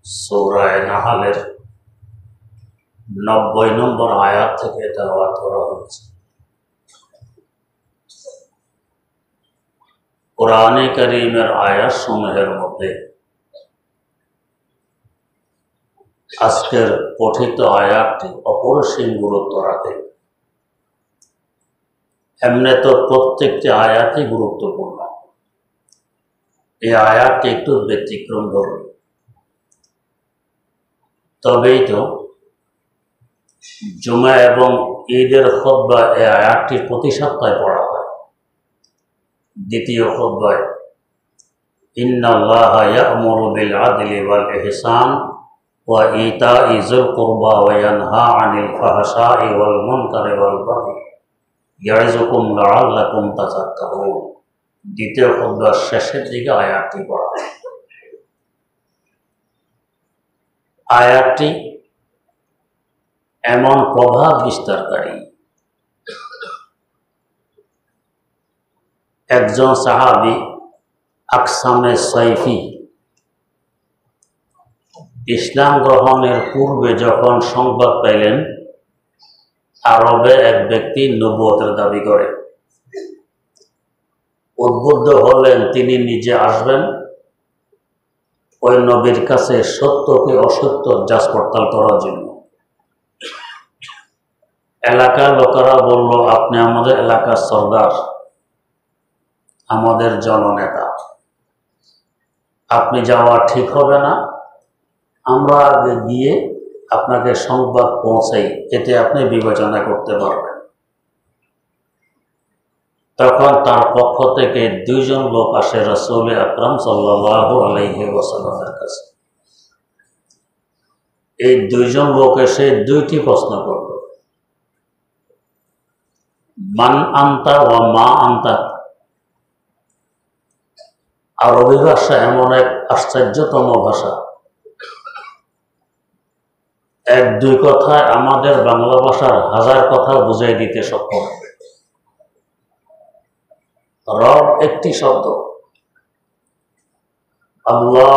সূরা নাহলের 90 নম্বর আয়াত থেকে তেলাওয়াত করা হয়েছে। কোরআনে কারীমের আয়াত সমূহের মধ্যে আজকের পঠিত আয়াতটি অপরিসীম গুরুত্ব রাখে। এমনি তো প্রত্যেকটি আয়াতই গুরুত্বপূর্ণ, এই আয়াতটি একটু ব্যতিক্রম ধরবে। তবেই তো জুমা এবং ঈদের খুতবা এই আয়াতটি প্রতি সপ্তাহে পড়া হয়। দ্বিতীয় খুতবায় ইন্নাল্লাহা ইয়া'মুরু বিল আদলি ওয়াল ইহসান ওয়া ইতা'i যিল কুরবা ওয়া ইয়ানহা আনিল ফাহশাই ওয়াল মুনকারি ওয়াল বাগই ইয়া'iযুকুম লা'আল্লাকুম তাযাক্কারুন। দ্বিতীয় খুতবার শেষের দিকে আয়াতটি পড়া হয়। আয়াতটি এমন প্রভাব বিস্তারকারী, একজন সাহাবী আকসামে সাইফি ইসলাম গ্রহণের পূর্বে যখন সংবাদ পেলেন আরবে এক ব্যক্তি নবুয়তের দাবি করে, উদ্বুদ্ধ হলেন তিনি নিজে আসবেন ওই নবীর কাছে সত্যকে অসত্য যাচ পড়তাল করার জন্য। এলাকার লোকেরা বলল, আপনি আমাদের এলাকার সর্দার, আমাদের জননেতা, আপনি যাওয়া ঠিক হবে না, আমরা আগে গিয়ে আপনাকে সংবাদ পৌঁছাই, এতে আপনি বিবেচনা করতে পারবেন। তখন তার পক্ষ থেকে দুইজন লোক আসে রাসূল আকরাম সাল্লাল্লাহু আলাইহি ওয়াসাল্লামের কাছে। এই দুইজন লোক এসে দুইটি প্রশ্ন করল, মান আনতা ওয়া মা আনতা। আরবি ভাষা এমন এক আশ্চর্যতম ভাষা, এক দুই কথায় আমাদের বাংলা ভাষার হাজার কথা বুঝিয়ে দিতে সক্ষম। রব একটি শব্দ, আল্লাহ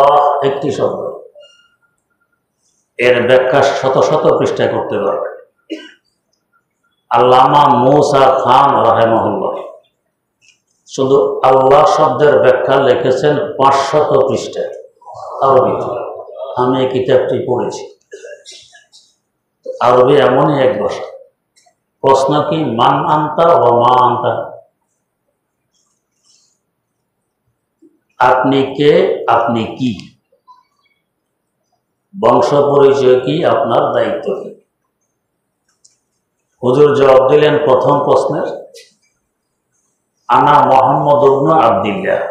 একটি শব্দ, এর ব্যাখ্যা শত শত পৃষ্ঠা করতে পারবে। আল্লামা মুসা খান রাহিমাহুল্লাহ শুধু আল্লাহ শব্দের ব্যাখ্যা লিখেছেন 500 পৃষ্ঠা আরবিতে। আমি এই কিতাবটি পড়েছি। আরবি এমনই এক ভাষা। প্রশ্ন কি, মান আনতা ও মা আনতা, আপনি কে, আপনি কি, বংশ পরিচয় কি, আপনার দায়িত্ব কি। হুজুর জবাব দিলেন প্রথম প্রশ্নের, আনা মুহাম্মদ ইবনে আব্দুল্লাহ,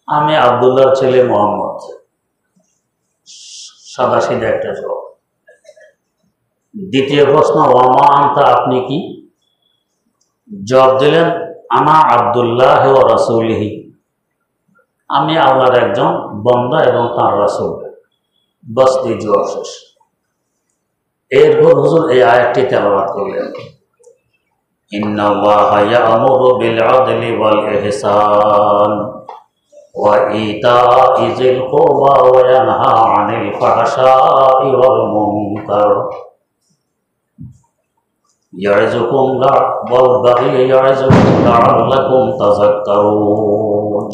আমি আব্দুল্লাহর ছেলে মোহাম্মদ। সাদাসিধা একটা জবাব। দ্বিতীয় প্রশ্ন, ওয়া মা আনতা, আপনি কি। জবাব দিলেন, আনা আব্দুল্লাহ ওয়া রাসূলিহি, আমি আল্লাহর একজন বান্দা এবং তাঁর রাসূল। বাস, এই জবাব শেষ। এরপর হুজুর এই আয়াতটি তেলাওয়াত করলেন, ইন্নাল্লাহা ইয়া'মুরু বিল আদলি ওয়াল ইহসান ওয়া ইতা'i যিল কুরবা ওয়া ইয়ানহা আনিল ফাহশাই ওয়াল মুনকার ইয়া'iযুকুম লা'আল্লাকুম তাযাক্কারুন।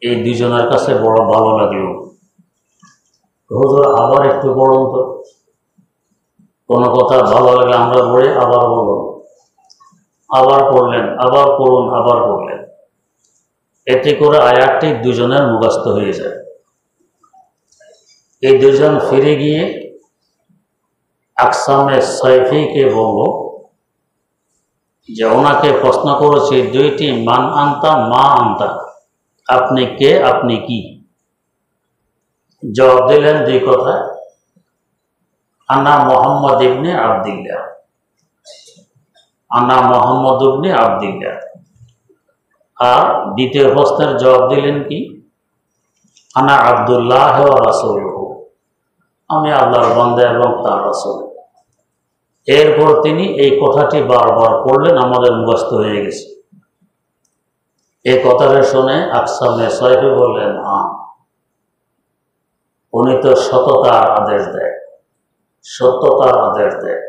এই দুজনের কাছে বড় ভালো লাগলো। হুজুর আবার একটু পড়ুন তো। কোনো কথা ভালো লাগলে আমরা পড়ি, আবার বলুন, আবার পড়লেন, আবার পড়ুন, আবার পড়লেন। এতে করে আয়াতটি দুজনের মুখস্থ হয়ে যায়। এই দুজন ফিরে গিয়ে আকসামে সাইফিকে বলল যে ওনাকে প্রশ্ন করেছে দুইটি, মান আনতা, মা আনতা, আপনি কে, আপনি কি। জবাব দিলেন দুই কথা, আনা মুহাম্মদ ইবনে আব্দুল্লাহ, আনা মুহাম্মদ ইবনে আব্দুল্লাহ। আর দ্বিতীয় প্রশ্নের জবাব দিলেন কি, আনা আব্দুল্লাহ ওয়া রাসূলুহু, আমি আল্লাহর বান্দা এবং তার রাসূল। এরপর তিনি এই কথাটি বারবার পড়লেন, আমাদের মুখস্থ হয়ে গেছে। এই কথাটা শুনে আকসামে সাইফি বললেন, হ্যাঁ উনি তো সততার আদেশ দেয়, সত্যতার আদেশ দেয়,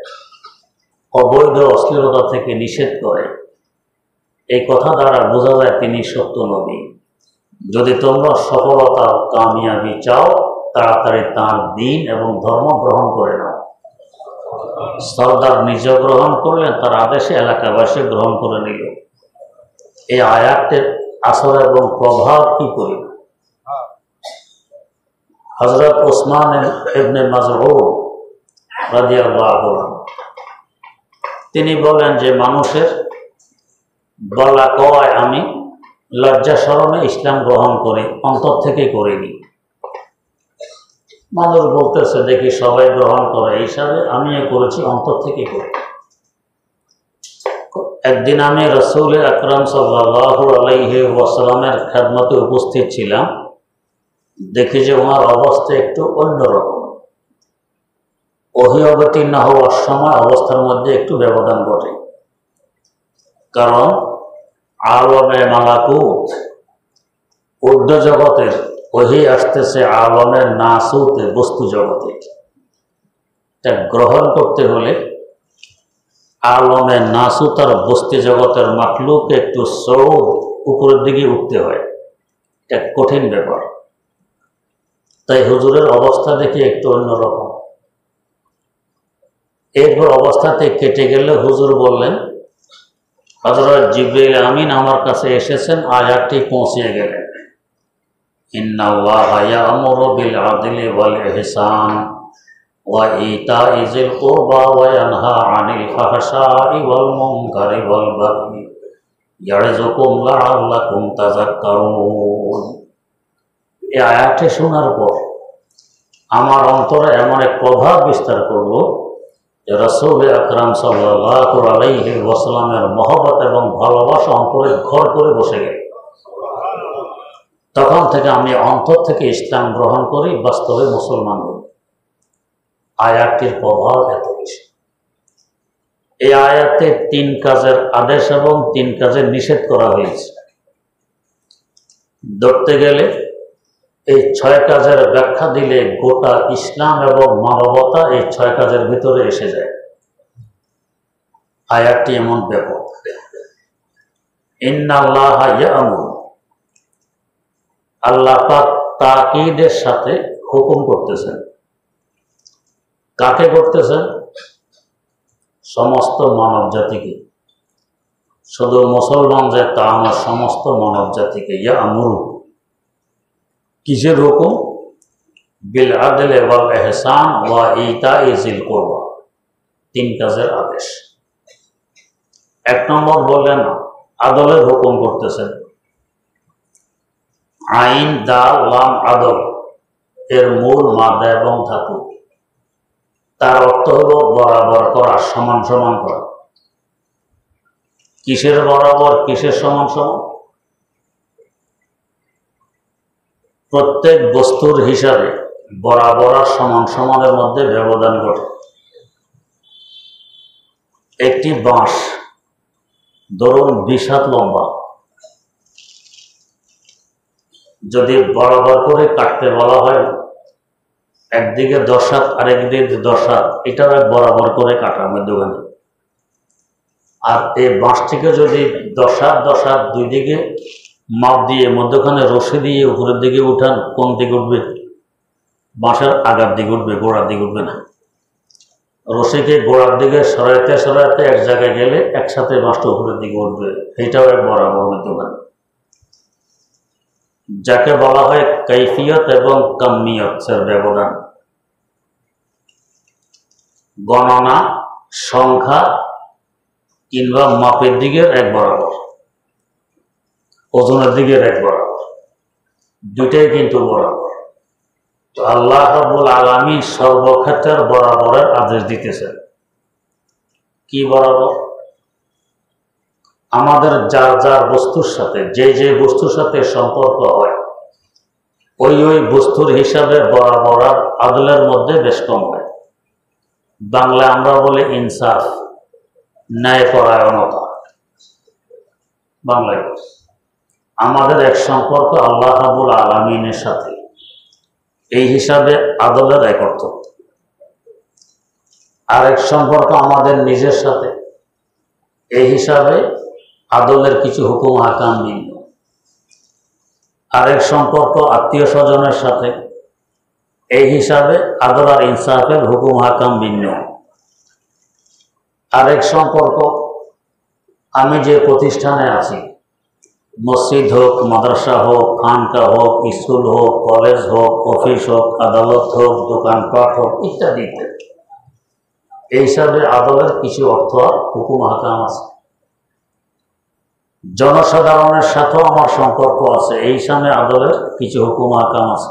অবৈধ অশ্লীলতা থেকে নিষেধ করে। এই কথা দ্বারা বোঝা যায় তিনি সত্য নবী। যদি তোমরা সফলতা কামিয়াবি চাও, তাড়াতাড়ি তাঁর দ্বীন এবং ধর্ম গ্রহণ করে নাও। সরদার নিজে গ্রহণ করলেন, তার আদেশে এলাকাবাসী গ্রহণ করে নিল। এই আয়াতের আসর এবং প্রভাব কি করি। হযরত উসমান ইবনে মাযউদ রাদিয়াল্লাহু আনহু তিনি বলেন যে মানুষের বলা কওয়ায় আমি লজ্জা শরমে ইসলাম গ্রহণ করি, অন্তর থেকে করিনি। মানুষ বলতেছে দেখি সবাই গ্রহণ করে, এই হিসাবে আমিও করেছি, অন্তর থেকে করি। একদিন আমি রাসূল আকরাম সাল্লাল্লাহু আলাইহি ওয়াসাল্লামের খেদমতে উপস্থিত ছিলাম। দেখি যে ওনার অবস্থা একটু অন্যরকম। ওহী অবতীর্ণ হওয়ার সময় অবস্থার মধ্যে একটু ব্যবধান ঘটে, কারণ আলমে মালাকুত ঊর্ধ্ব জগতের ওহী আসতেছে আলমের নাসুতে বস্তু জগতে। তা গ্রহণ করতে হলে আলমে নাসুত আর বস্তু জগতের মাখলুক একটু সৌদ উপরের দিকে উঠতে হয়, এটা কঠিন ব্যাপার। তাই হুজুরের অবস্থা দেখে একটু অন্যরকম। এরপর অবস্থাতে কেটে গেলে হুজুর বললেন, হযরত জিবরাইল আমিন আমার কাছে এসেছেন, আয়াতটি পৌঁছে গেলেন, ইন্নাল্লাহা ইয়া'মুরু বিল আদলি ওয়াল ইহসান ওয়া ইতা'i যিল কুরবা ওয়া ইয়ানহা আনিল ফাহশাই ওয়াল মুনকারি ওয়াল বাগই ইয়া'যুকুম লা'আল্লাকুম তাযাক্কারুন। এই আয়াতটি শোনার পর আমার অন্তরে এমন এক প্রভাব বিস্তার করলো যে রাসূল আকরাম সাল্লাল্লাহু আলাইহি ওয়াসাল্লামের মহব্বত এবং ভালোবাসা অন্তরে ঘর করে বসে গেল। তখন থেকে আমি অন্তর থেকে ইসলাম গ্রহণ করি, বাস্তবে মুসলমান হই। আয়াতটির প্রভাব এত বেশি। এই আয়াতে 3 কাজের আদেশ এবং 3 কাজের নিষেধ করা হয়েছে। ধরতে গেলে এই 6 কাজের ব্যাখ্যা দিলে গোটা ইসলাম এবং মানবতা এই 6 কাজের ভিতরে এসে যায়। আয়াতটি এমন ব্যাপক। ইন্নাল্লাহা ইয়া'মুরু, আল্লাহ পাক তাকিদের সাথে হুকুম করতেছেন। কাকে করতেছেন? সমস্ত মানব জাতিকে। শুধু মুসলমান যে তা আমার, সমস্ত মানব জাতিকে। ইয়া'মুরু কিসের হুকুম? বিল আদলি ওয়াল ইহসান ওয়া ইতা'i যিল কুরবা, 3 কাজের আদেশ। 1 নম্বর বললেন আদলের হুকুম করতেছেন। আইন দাল লাম আদল এর মূল মাদা এবং ধাতু। তার অর্থ হলো বরাবর করা, সমান সমান করা। কিসের বরাবর, কিসের সমান সমান? প্রত্যেক বস্তুর হিসাবে বরাবর আর সমান সমানের মধ্যে ব্যবধান ঘটে। একটি বাঁশ ধরুন 20 হাত লম্বা, যদি বরাবর করে কাটতে বলা হয়, একদিকে 10 হাত আরেকদিকে 10 হাত, এটাও এক বরাবর করে কাটা মধ্যখানে। আর এই বাঁশটিকে যদি 10 হাত 10 হাত 2 দিকে মাপ দিয়ে মধ্যখানে রশি দিয়ে উপরের দিকে উঠান, কোন দিকে উঠবে? বাঁশের আগার দিকে উঠবে, গোড়ার দিকে উঠবে না। রশিকে গোড়ার দিকে সরাইতে সরাইতে এক জায়গায় গেলে একসাথে বাঁশটা উপরের দিকে উঠবে, এটাও এক বরাবর মধ্যখানে। যাকে বলা হয় কাইফিয়ত এবং কামিয়তের ব্যবধান। গণনা, সংখ্যা কিংবা মাপের দিকের এক বরাবর, ওজনের দিকের এক বরাবর, দুইটাই কিন্তু বরাবর। তো আল্লাহ রাব্বুল আলামিন সর্বক্ষেত্রের বরাবরের আদেশ দিতেছেন। কি বরাবর? আমাদের যার যার বস্তুর সাথে, যে যে বস্তুর সাথে সম্পর্ক হয়, ওই ওই বস্তুর হিসাবে বরাবর আর আদলের মধ্যে বেশ কম হয়। বাংলা আমরা বলি ইনসাফ, ন্যায়পরায়ণতা। বাংলায় আমাদের এক সম্পর্ক আল্লাহ রাব্বুল আলামিনের সাথে, এই হিসাবে আদলের এক অর্থ। আরেক সম্পর্ক আমাদের নিজের সাথে, এই হিসাবে আদলের কিছু হুকুম হাকাম ভিন্ন। আরেক সম্পর্ক আত্মীয় স্বজনের সাথে, এই হিসাবে আদল আর ইনসাফের হুকুম হাকাম ভিন্ন। আরেক সম্পর্ক আমি যে প্রতিষ্ঠানে আছি, মসজিদ হোক, মাদ্রাসা হোক, খানকা হোক, স্কুল হোক, কলেজ হোক, অফিস হোক, আদালত হোক, দোকানপাট হোক, ইত্যাদি ইত্যাদি, এই হিসাবে আদলের কিছু অর্থ হুকুম হাকাম আছে। জনসাধারণের সাথেও আমার সম্পর্ক আছে, এই হিসাবে আদলের কিছু হুকুম হাকাম আছে।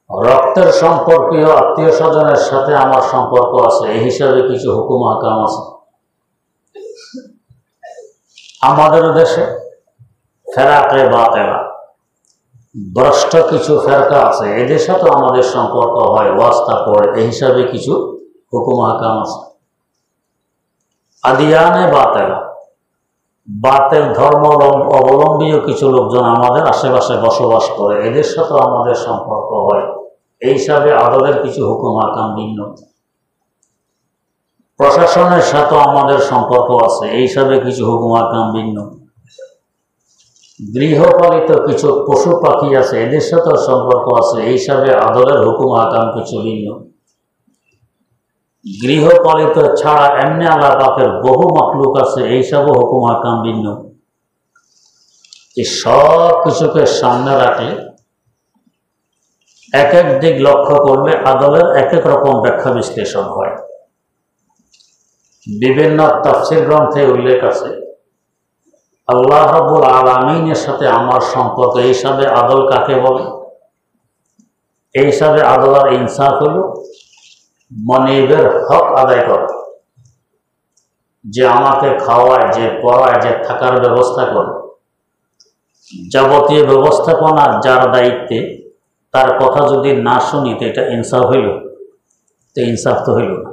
রক্তের সম্পর্কীয় আত্মীয় স্বজনের সাথে আমার সম্পর্ক আছে, এই হিসাবে কিছু হুকুম হাকাম আছে। আমাদের দেশে ফেরাকে বাতেলা, ভ্রষ্ট কিছু ফেরকা আছে, এদের সাথে আমাদের সম্পর্ক হয়, ওয়াস্তা পড়ে, এই হিসাবে কিছু হুকুম হাকাম আছে। আদিয়ানে বাতেলা, বাতেল ধর্ম অবলম্বীও কিছু লোকজন আমাদের আশেপাশে বসবাস করে, এদের সাথেও আমাদের সম্পর্ক হয়, এই হিসাবে আদলের কিছু হুকুম হাকাম ভিন্ন। প্রশাসনের সাথেও আমাদের সম্পর্ক আছে, এই হিসাবে কিছু হুকুম হাকাম ভিন্ন। গৃহপালিত কিছু পশু পাখি আছে, এদের সাথেও সম্পর্ক আছে, এই হিসাবে আদলের হুকুম হাকাম কিছু ভিন্ন। গৃহপালিত ছাড়া এমনি আল্লাহ পাকের বহু মাখলুক আছে, এই হিসাবে হুকুম হাকাম ভিন্ন। এই সব কিছুকে সামনে রাখলে এক এক দিক লক্ষ্য করলে আদলের এক এক রকম ব্যাখ্যা বিশ্লেষণ হয়। বিভিন্ন তাফসীর গ্রন্থে উল্লেখ আছে, আল্লাহ রাব্বুল আলামিনের সাথে আমার সম্পর্ক, এই হিসাবে আদল কাকে বলে? এই হিসাবে আদল আর ইনসাফ হল মনিবের হক আদায় করা, যে আমাকে খাওয়ায়, যে পড়ায়, যে থাকার ব্যবস্থা করে, যাবতীয় ব্যবস্থাপনা যার দায়িত্বে, তার কথা যদি না শুনি তো এটা ইনসাফ হইল? তো ইনসাফ তো হইল না।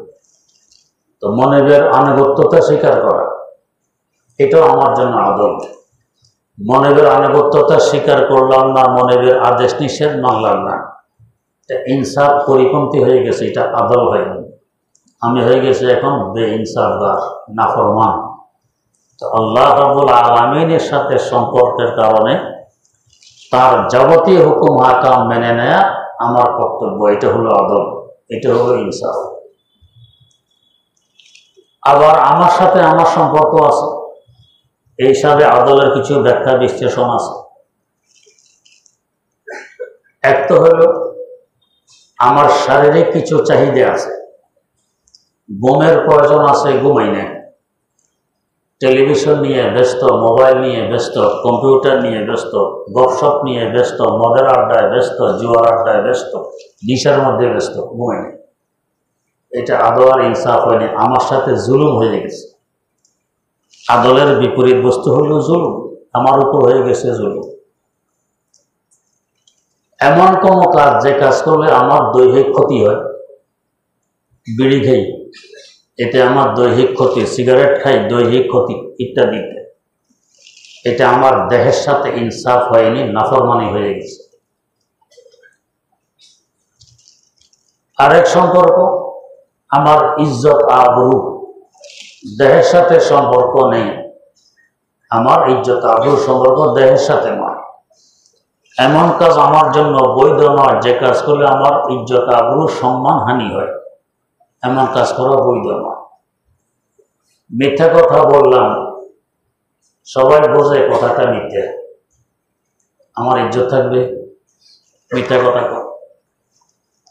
তো মনিবের আনুগত্যতা স্বীকার করা, এটাও আমার জন্য আদল। মনিবের আনুগত্যতা স্বীকার করলাম না, মনিবের আদেশ নিষেধ মানলাম না, ইনসাফ পরিপন্থী হয়ে গেছে, এটা আদল হয়নি। আমি হয়ে গেছে এখন বেইনসাফগার, নাফরমান। তো আল্লাহ রাব্বুল আলামিনের সাথে সম্পর্কের কারণে তার যাবতীয় হুকুম হাকাম মেনে নেয়া আমার কর্তব্য, এটা হলো আদল, এটা হলো ইনসাফ। আবার আমার সাথে আমার সম্পর্ক আছে, এই হিসাবে আদলের কিছু ব্যাখ্যা বিশ্লেষণ আছে। এক তো হলো আমার শারীরিক কিছু চাহিদা আছে, ঘুমের প্রয়োজন আছে, ঘুমাই না, টেলিভিশন নিয়ে ব্যস্ত, মোবাইল নিয়ে ব্যস্ত, কম্পিউটার নিয়ে ব্যস্ত, গপশপ নিয়ে ব্যস্ত, মদের আড্ডায় ব্যস্ত, জুয়ার আড্ডায় ব্যস্ত, নিশার মধ্যে ব্যস্ত, ঘুমাই না, এটা আদল আর ইনসাফ হয়নি, আমার সাথে জুলুম হয়ে গেছে। আদলের বিপরীত বস্তু হলো জুলুম, আমার উপর হয়ে গেছে জুলুম। এমন কোন কাজ, যে কাজ করলে আমার দৈহিক ক্ষতি হয়, বিড়ি খাই এতে আমার দৈহিক ক্ষতি, সিগারেট খাই দৈহিক ক্ষতি ইত্যাদি, এটা আমার দেহের সাথে ইনসাফ হয়নি, নাফরমানি হয়ে গেছে। আরেক সম্পর্ক আমার ইজ্জত আবরু, দেহের সাথে সম্পর্ক নেই, আমার ইজ্জত আবরুর সম্পর্ক দেহের সাথে নয়। এমন কাজ আমার জন্য বৈধ নয়, যে কাজ করলে আমার ইজ্জত আবরু সম্মান হানি হয়, এমন কাজ করা বৈধ নয়। মিথ্যা কথা বললাম, সবাই বোঝে কথাটা মিথ্যা, আমার ইজ্জত থাকবে? মিথ্যা কথা কর।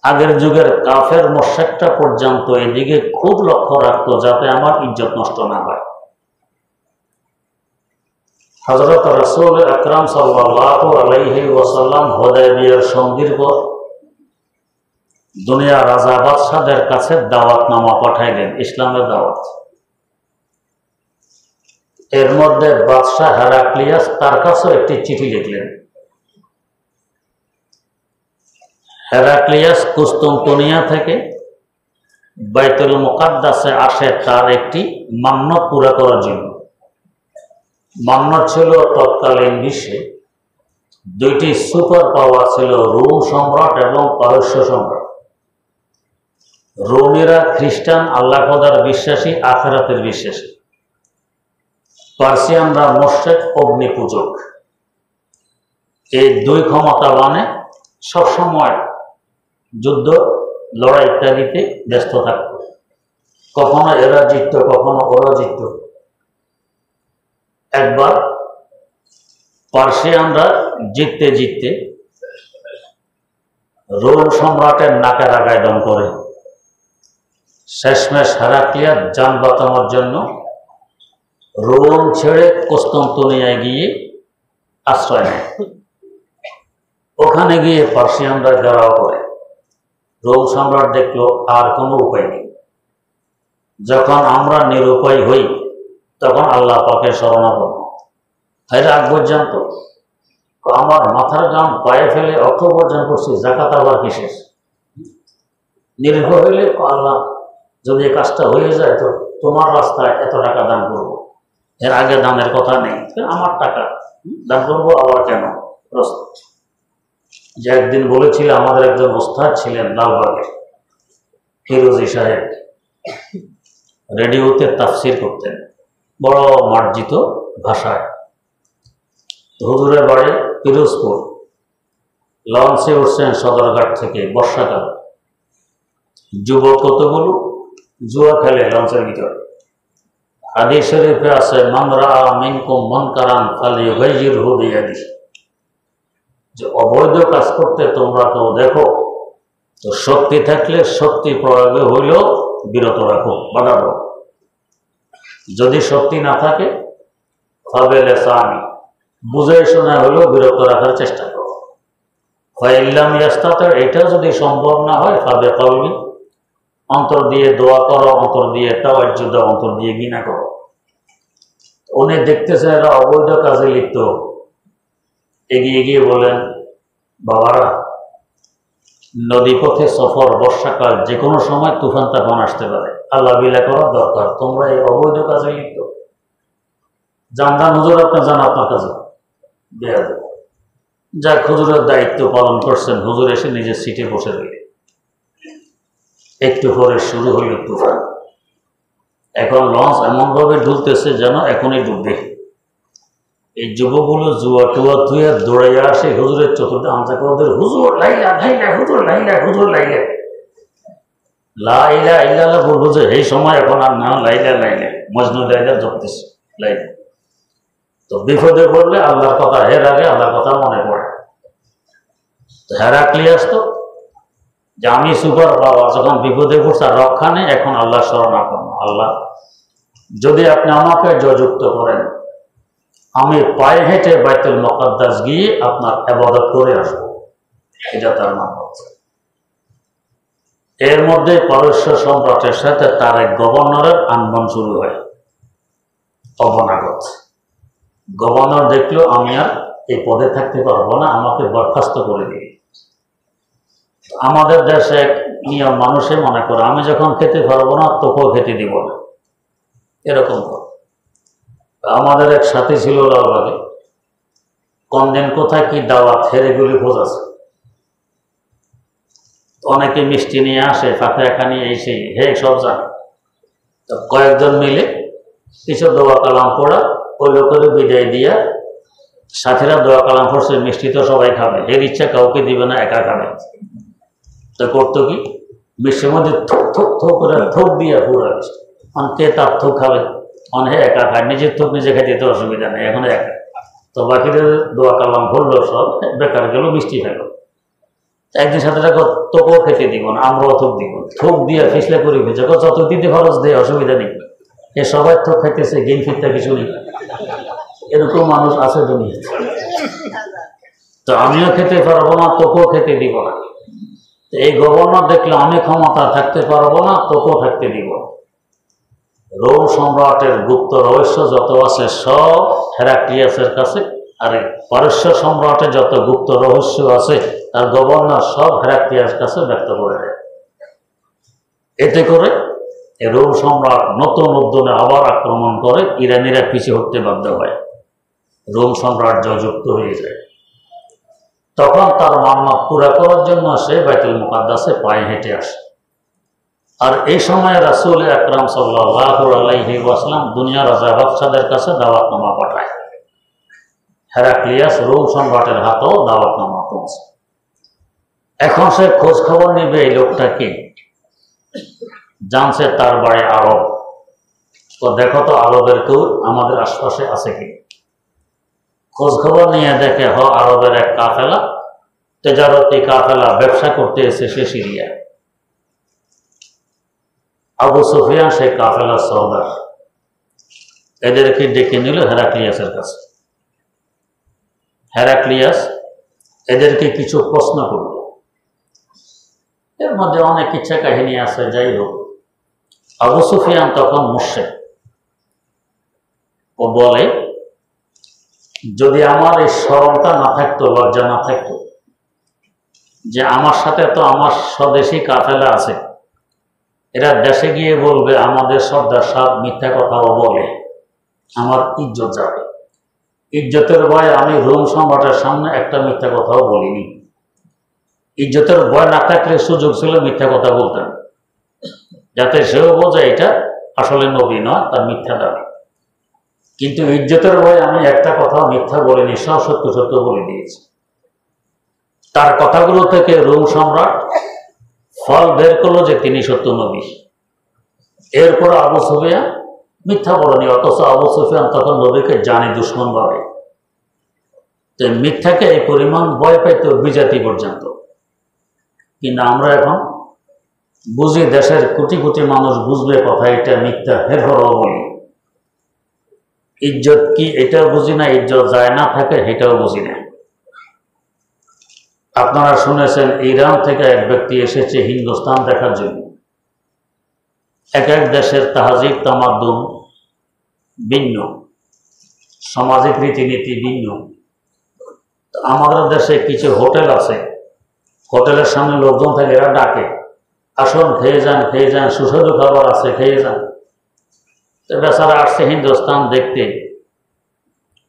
আগের যুগের কাফের মুশরিকটা পর্যন্ত এদিকে খুব লক্ষ্য রাখতো, যাতে আমার ইজ্জত নষ্ট না হয়। হযরত রাসূল আকরাম সাল্লাল্লাহু আলাইহি ওয়াসাল্লাম হুদায়বিয়ার সন্ধির পর দুনিয়া রাজা বাদশাদের কাছে দাওয়াতনামা পাঠাইলেন, ইসলামের দাওয়াত। এর মধ্যে বাদশাহ হেরাক্লিয়াস তার কাছেও একটি চিঠি লিখলেন। হেরাক্লিয়াস কুস্তুনতুনিয়া থেকে বাইতুল মুকাদ্দাসে আসে তার একটি মান্যত পুরা করার জন্য। মান্যত ছিল তৎকালীন বিশ্বে দুইটি সুপার পাওয়ার ছিল, রোম সম্রাট এবং পারস্য সম্রাট। রোমেরা খ্রিস্টান, আল্লাহ খোদার বিশ্বাসী, আখিরাতের বিশ্বাসী। পার্সিয়ানরা মোশরেক, অগ্নি পূজক। এই দুই ক্ষমতাবানে সবসময় যুদ্ধ, লড়াই ইত্যাদিতে ব্যস্ত থাকত। কখনো এরা জিতত, কখনো ওরা জিতত। একবার পার্সিয়ানরা জিততে জিততে রোম সম্রাটের নাকের আগায় দম করে। শেষমেশ হেরাক্লিয়াস যান বাঁচানোর জন্য রোম ছেড়ে কস্তান্তনিয়ায় গিয়ে আশ্রয় নেয়। ওখানে গিয়ে পার্সিয়ানরা ঘেরাও করে। রোম সম্রাট দেখলো আর কোনো উপায় নেই। যখন আমরা নিরুপায় হই তখন আল্লাহ পাকের শরণাপন্ন। এর আগ পর্যন্ত আমার মাথার গাম পায়ে ফেলে অর্থ উপার্জন করছি, জাকাত আবার কিসের? নির্ভর হইলে আল্লাহ যদি এই কাজটা হয়ে যায় তো তোমার রাস্তায় এত টাকা দান করবো। এর আগে দানের কথা নেই, আমার টাকা দান করবো আবার কেন? যে একদিন বলেছিল, আমাদের একজন ওস্তাদ ছিলেন লালবাগে, ফিরোজি সাহেব, রেডিওতে তাফসির করতেন বড় মার্জিত ভাষায়। হুজুরের বাড়ি পিরোজপুর। লঞ্চে উঠছেন সদরঘাট থেকে বর্ষাকাল। যুবক কতগুলো জুয়া খেলে লঞ্চের ভিতরে। হাদিস শরীফে আছে, মান রাআ মিনকুম মুনকারান ফালিয়ুগাইয়িরহু বিয়াদিহি, যে অবৈধ কাজ করতে তোমরা তো দেখো, তো শক্তি থাকলে শক্তি প্রয়োগে হইলেও বিরত রাখো, বাধা দাও। যদি শক্তি না থাকে ফাবিলিসানি, বুঝে শোনা হলেও বিরত রাখার চেষ্টা করো। ফাইল্লাম ইয়াস্তাতির, এটাও যদি সম্ভব না হয় ফাবিকলবি, অন্তর দিয়ে দোয়া করো, অন্তর দিয়ে তাওয়াজ্জুদ, অন্তর দিয়ে ঘৃণা করো। উনি দেখতেছে এরা অবৈধ কাজে লিপ্ত। এগিয়ে গিয়ে বলেন, বাবারা, নদীপথে সফর, বর্ষাকাল, যে কোনো সময় তুফান তাফান আসতে পারে, আল্লাহ বিলা করার দরকার। তোমরা এই অবৈধ কাজে লিপ্ত। জানদান হুজুর, আপনার জান আপনার কাছে দেয়া দেব। যা হুজুরের দায়িত্ব পালন করছেন। হুজুর এসে নিজের সিটে বসে রইল। একটু পরে শুরু হইল তুফান। এখন লঞ্চ এমনভাবে ঢুলতেছে যেন এখনই ডুববে। এই যুবকগুলো জুয়া টুয়া থুয়ে দৌড়াইয়া আসে হুজুরের চতুর্থে আমজা করে, হুজুর লাইলা লাইলা, হুজুর লাইলা, হুজুর লাইলা। লাইলা ইল্লাল্লাহ বলবো যে এই সময় এখন আর না, লাইলা লাইলা, মজনু লাইলা জপতেছে লাইলা। তো বিপদে পড়লে আল্লাহর কথা হের আগে আল্লাহর কথা মনে পড়ে। তো হেরাক্লিয়াস তো যে আমি সুপার পাওয়ার, যখন বিপদে পড়ছে আর রক্ষা নেই, এখন আল্লাহ শরণাপন্ন। আল্লাহ যদি আপনি আমাকে জয়যুক্ত করেন, আমি পায়ে হেঁটে বাইতুল মুকাদ্দাস গিয়ে আপনার ইবাদত করে আসবো। এটা তার নাম হচ্ছে। এর মধ্যে পারস্য সম্রাটের সাথে তার এক গভর্নরের আন্দোলন শুরু হয়। অবনাগত গভর্নর দেখলো আমি আর এই পদে থাকতে পারবো না, আমাকে বরখাস্ত করে দিই। আমাদের দেশে এক নিয়ম, মানুষে মনে করে আমি যখন খেতে পারবো না তোকেও খেতে দিব না, এরকম। আমাদের এক সাথী ছিল লালবাগে, কোন দিন কোথায় কি দাওয়াত হেরেগুলি খোঁজ আছে। অনেকে মিষ্টি নিয়ে আসে, ফাঁকা নিয়ে এসে হে সব জানে। তো কয়েকজন মিলে কিছু দোয়া কালাম পড়া, ওই লোকের বিদায় দিয়া সাথীরা দোয়া কালাম পড়ছে, মিষ্টি তো সবাই খাবে, এর ইচ্ছা কাউকে দিবে না, একা খাবে। তো করতো কি, মিষ্টির মধ্যে থোক থোক থোক করে থোক দিয়া পুরা মিষ্টি। কে তার থোক খাবে, অনেক একা খায়, নিজের থোক নিজে খাইতে তো অসুবিধা নেই, এখন একা। তো বাকিদের দোয়া কালাম ভরলো, সব বেকার গেল, মিষ্টি খেলো। একদিন সাথে দেখো তোকেও খেতে দিব না, আমরাও থোক দিব, থোক দিয়ে ফিসলে করে ভেজে যত দিতে খরচ দেয় অসুবিধা নেই, এ সবাই থোক খাইতেছে, গেম ফিরতে কিছু নেই। এরকম মানুষ আছে দুনিয়াতে। তো আমিও খেতে পারবো না, তোকেও খেতে দিব না। এই গভর্নর দেখলে আমি ক্ষমতা থাকতে পারবো না, তোকেও থাকতে দিব না। রোম সম্রাটের গুপ্ত রহস্য যত আছে সব হেরাক্লিয়াসের কাছে, আর পারস্য সম্রাটের যত গুপ্ত রহস্য আছে তার গভর্নর সব হেরাক্লিয়াসের কাছে ব্যক্ত করে দেয়। এতে করে রোম সম্রাট নতুন উদ্যমে আবার আক্রমণ করে, ইরানিরা পিছিয়ে হতে বাধ্য হয়, রোম সম্রাট জয়যুক্ত হয়ে যায়। তখন তার মান্নাত পুরা করার জন্য সে বাইতুল মুকাদ্দাসে পায়ে হেঁটে আসে। আর এই সময় রাসূল আকরাম সাল্লাল্লাহু আলাইহি ওয়াসাল্লাম দুনিয়ার রাজা বাদশাদের কাছে দাওয়াতনামা পাঠায়। হেরাক্লিয়াস রোম সম্রাটের হাতেও দাওয়াতনামা পৌঁছে। এখন সে খোঁজ খবর নিবে এই লোকটাকে, জানছে তার বাড়ি আরব, তো দেখো তো আরবের কেউ আমাদের আশপাশে আছে কি। খোঁজ খবর নিয়ে দেখে আরবের এক কাফেলা, তেজারতি কাফেলা, ব্যবসা করতে এসেছে সিরিয়া। আবু সুফিয়ান সেই কাফেলার সর্দার, এদেরকে ডেকে নিল হেরাক্লিয়াসের কাছে। হেরাক্লিয়াস এদেরকে কিছু প্রশ্ন করল, এর মধ্যে অনেক ইচ্ছা কাহিনী আছে। যাই হোক, আবু সুফিয়ান তখন মুশরিক। ও বলে, যদি আমার এই শরমটা না থাকতো, লজ্জা না থাকতো, যে আমার সাথে তো আমার স্বদেশী কাফেলা আছে, এরা দেশে গিয়ে বলবে আমাদের সর্দার সাহেব মিথ্যা কথাও বলে, আমার ইজ্জত যাবে। ইজ্জতের ভয়ে আমি রোম সম্রাটের সামনে একটা মিথ্যা কথাও বলিনি। ইজ্জতের ভয় না থাকলে সুযোগ ছিল মিথ্যা কথা বলতেন, যাতে সেও বোঝে এটা আসলে নবী নয়, তার মিথ্যা দাবি। কিন্তু ইজ্জতের ভয়ে আমি একটা কথাও মিথ্যা বলিনি, সব সত্য সত্য বলে দিয়েছি। তার কথাগুলো থেকে রোম সম্রাট ফল বের করলো যে তিনি সত্য নবী। এরপর আবু সুফিয়ান মিথ্যা বলেনি, অথচ আবু সুফিয়ান তখন নবীকে জানে দুশ্মন ভাবে। তো মিথ্যাকে এই পরিমাণ ভয় পাইত বিজাতি পর্যন্ত। কিন্তু আমরা এখন বুঝি, দেশের কোটি কোটি মানুষ বুঝবে কথা এটা মিথ্যা, হেরফরও বলি। ইজ্জত কি এটাও বুঝি না, ইজ্জত যায় না থাকে এটাও বুঝি না। আপনারা শুনেছেন ইরান থেকে এক ব্যক্তি এসেছে হিন্দুস্তান দেখার জন্য। এক এক দেশের তাহাজিব তামাদ্দুন ভিন্ন, সামাজিক রীতিনীতি ভিন্ন। আমাদের দেশে কিছু হোটেল আছে, হোটেলের সামনে লোকজন থাকে, এরা ডাকে, আসুন খেয়ে যান, খেয়ে যান, সুস্বাদু খাবার আছে, খেয়ে যান। তো বেচারা আসছে হিন্দুস্তান দেখতে,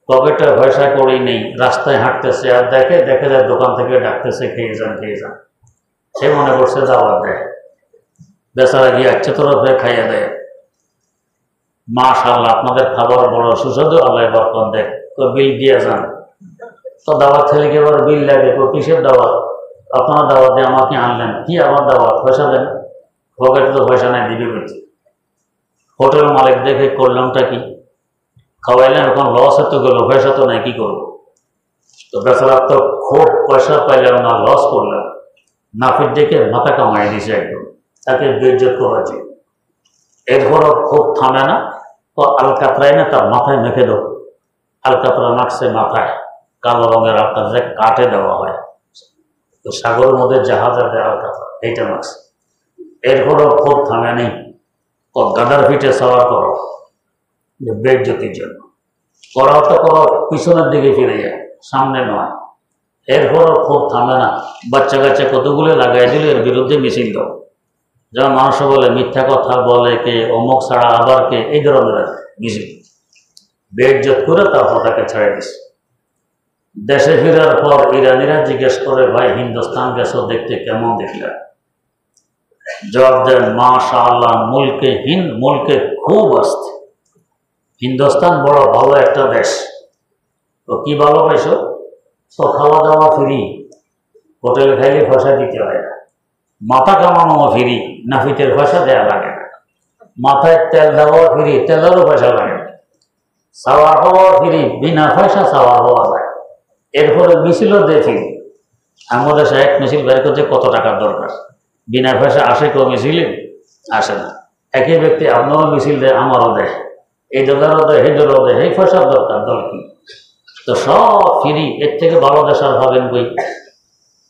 পকেটে পয়সা করেই নেই, রাস্তায় হাঁটতেছে আর দেখে দেখে যায় দোকান থেকে ডাকতেছে, খেয়ে যান, খেয়ে যান। সে মনে করছে দাওয়াত দেয়, বেচারা গিয়ে আচ্ছা তরফে খাইয়ে দেয়। মাশাআল্লাহ, আপনাদের খাবার বড় সুস্বাদু, আল্লাহ বরকত দেয়, তো বিল দিয়ে যান। তো দাওয়াত খেলে কি আবার বিল লাগে, তো কিসের দাওয়াত, আপনারা দাওয়াত দিয়ে আমাকে আনলেন, কি আবার দাওয়াত, পয়সা দেন। পকেটে তো পয়সা নাই, দিবি করছে। হোটেল মালিক দেখে করলামটা কি, খাওয়াইলাম, এখন লস হতে গেল, পয়সা তো নাই, কি করবো। তো বেচারা তো খুব পয়সা পাইলাম না, লস করলাম, নাফির ডেকে মাথা কামাই দিছে একদম, তাকে বেইজ্জত করেছে। এরপরও খুব থামে না, তো আলকাতরাই না তার মাথায় মেখে দেবো। আলকাতরা মাখছে মাথায়, কালো রঙের আলকাতরা যে কাটে দেওয়া হয়, তো সাগরের মধ্যে জাহাজের দেয় আলকাতরা, এইটা মাখছে। এরপরও খুব থামে নেই, গাদার পিঠে সওয়ার করো বেইজ্জতির জন্য। করাও তো করো, পিছনের দিকে ফিরে যায়, সামনে নয়। এরপরও খুব থামে না, বাচ্চা কাচ্চা কতগুলো লাগাই দিল, এর বিরুদ্ধে মিছিল দাও। যেমন মানুষ বলে মিথ্যা কথা বলে কে, অমুক ছাড়া আবার কে, এই ধরনের মিছিল। বেইজ্জত করে তারপর তাকে ছেড়ে দিছে। দেশে ফেরার পর ইরানিরা জিজ্ঞেস করে, ভাই হিন্দুস্তান গেছো দেখতে, কেমন দেখলে? জবাব দেন, মাশাআল্লাহ, মুলকে খুব আসতে, হিন্দুস্তান বড় ভালো একটা দেশ। তো কি ভালো পাইছো? তো খাওয়া দাওয়া ফ্রি, হোটেল খাইলে পয়সা দিতে হয় না, মাথা কামানো ফ্রি, নাফিতের পয়সা দেওয়া লাগে না, মাথায় তেল দেওয়া ফ্রি, তেলেরও পয়সা লাগে না, সাওয়ার হওয়া ফ্রি, বিনা পয়সা সাওয়ার হওয়া যায়। এরপরে মিছিলও দেয় ফ্রি। আমাদের দেশে এক মিছিল বের করতে কত টাকার দরকার, বিনা পয়সা আসে কেউ মিছিলে? আসে না। একই ব্যক্তি আপনারও মিছিল দেয়, আমারও দেয়, এই দলেরও দেয়, এই দলেরও দেয়, এই পয়সার দরকার, দল কি? তো সব ফ্রি, এর থেকে ভালো দেশ আর ভাবেন কই?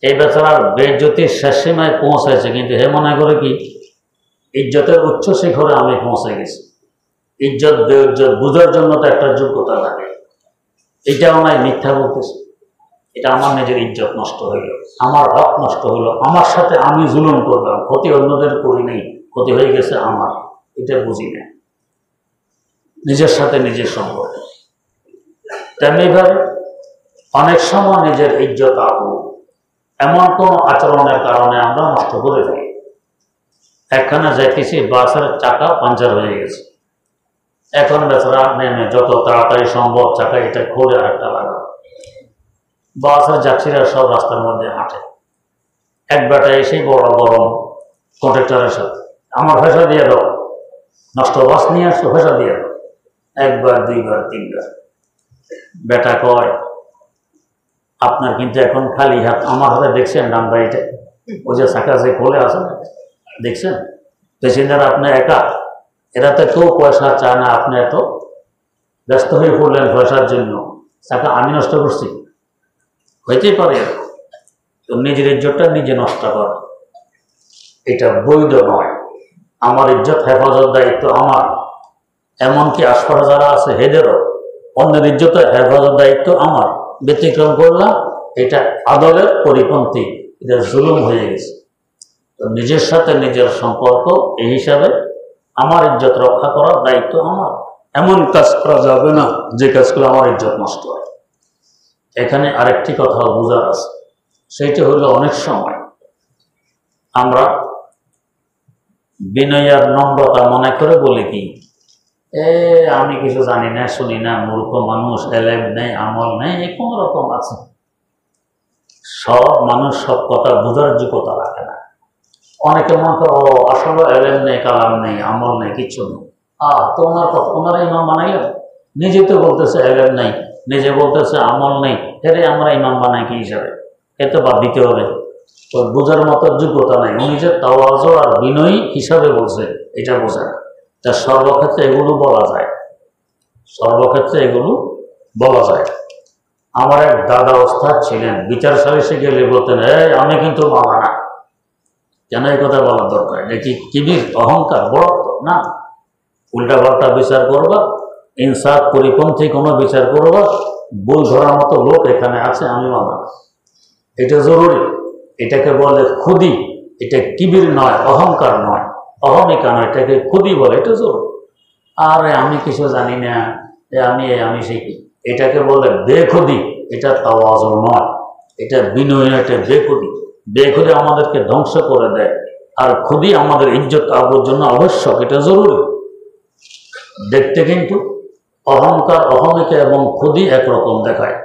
এই বেচারার বেইজ্জতির শেষ সীমায় পৌঁছাইছে, কিন্তু হে মনে করে কি ইজ্জতের উচ্চ শিখরে আমি পৌঁছে গেছি। ইজ্জত বেইজ্জত বুঝার জন্য তো একটা যোগ্যতা লাগে, এটাও নাই, মিথ্যা বলতেছে। এটা আমার নিজের ইজ্জত নষ্ট হইল, আমার হক নষ্ট হইল, আমার সাথে আমি জুলুম করলাম, ক্ষতি অন্যদের করি নেই, ক্ষতি হয়ে গেছে আমার, এটা বুঝি না। নিজের সাথে নিজের সম্পর্ক। তেমনিভাবে অনেক সময় নিজের ইজ্জত আবরু এমন কোন আচরণের কারণে আমরা নষ্ট করে ফেলি। একখানে যাইতেছি, বাসের চাকা পাঞ্চার হয়ে গেছে, এখন বেচারা নেমে যত তাড়াতাড়ি সম্ভব চাকা এটা খুলে আরেকটা লাগাবে। বাসের যাত্রীরা সব রাস্তার মধ্যে হাঁটে, এক বেটা এসে বড় গরম কন্ট্রাক্টরের সাথে, আমার পয়সা দিয়ে দাও, নষ্ট বাস নিয়ে আসো, পয়সা দিয়ে দাও। একবার, দুইবার, তিনবার। বেটা কয়, আপনার কিন্তু এখন খালি হাত। আমার হাতে দেখছেন ডান বাড়িটা, ওই যে চাকা যে খোলে আছে দেখছেন, পেসেঞ্জার আপনি একা, এরা তো কেউ পয়সা চায় না, আপনি এত ব্যস্ত হয়ে পড়লেন পয়সার জন্য, চাকা আমি নষ্ট করছি, হইতেই পারে। তো নিজের ইজ্জতটা নিজে নষ্ট করে, এটা বৈধ নয়। আমার ইজ্জত হেফাজত দায়িত্ব আমার, এমনকি আশপাশে যারা আছে হেদেরও অন্যের ইজ্জতের হেফাজত দায়িত্ব আমার। ব্যতিক্রম করলাম, এটা আদলের পরিপন্থী, এটা জুলুম হয়ে গেছে। তো নিজের সাথে নিজের সম্পর্ক এই হিসাবে আমার ইজ্জত রক্ষা করার দায়িত্ব আমার। এমন কাজ করা যাবে না যে কাজগুলো আমার ইজ্জত নষ্ট হয়। এখানে আরেকটি কথা বোঝার আছে, সেইটা হলো অনেক সময় আমরা বিনয় আর নম্রতা মনে করে বলি কি, আমি কিছু জানি না, শুনি না, মূর্খ মানুষ, এলেম নেই, আমল নেই, এই কোন রকম আছে। সব মানুষ সব কথা বোঝার যোগ্যতা রাখে না। অনেকে মনে করে, ও আসলে এলেম নেই, কালাম নেই, আমল নেই, কিচ্ছু নেই। তো ওনার কথা, ওনারা ইমাম বানাইলেন, নিজে তো বলতেছে এলেম নেই, নিজে বলতেছে আমল নেই, এরে আমরা ইমাম বানাই কি হিসাবে? এতে বাদ দিতে হবে। তো বোঝার মতো যোগ্যতা নেই। উনি যে তাওয়াজু আর বিনয়ী হিসাবে বলছে, এটা বোঝে না। তা সর্বক্ষেত্রে এগুলো বলা যায়, সর্বক্ষেত্রে এগুলো বলা যায়। আমার এক দাদা ওস্তাদ ছিলেন, বিচার সালিশে গেলে বলতেন, আমি কিন্তু মাওলানা। কেন এই কথা বলার দরকার? নাকি কিবির, অহংকার, বড়ত্ব? না, উল্টা পাল্টা বিচার করবা, ইনসাফ পরিপন্থী কোনো বিচার করবা, ভুল ধরার মতো লোক এখানে আছে, আমি মাওলানা, এটা জরুরি। এটাকে বলে খুদি, এটা কিবির নয়, অহংকার নয়, অহমিকা নয়, এটাকে খুদি বলে, এটা জরুরি। আর আমি কিছু জানি না, আমি শিখি, এটাকে বলে বেখুদি। এটা তাওয়াজু নয়, এটা বিনয় নয়, এটা বেখুদি। বেখুদি আমাদেরকে ধ্বংস করে দেয়, আর খুদি আমাদের ইজ্জত আবরুর জন্য আবশ্যক, এটা জরুরি। দেখতে কিন্তু অহংকার, অহমিকা এবং খুদি একরকম দেখায়,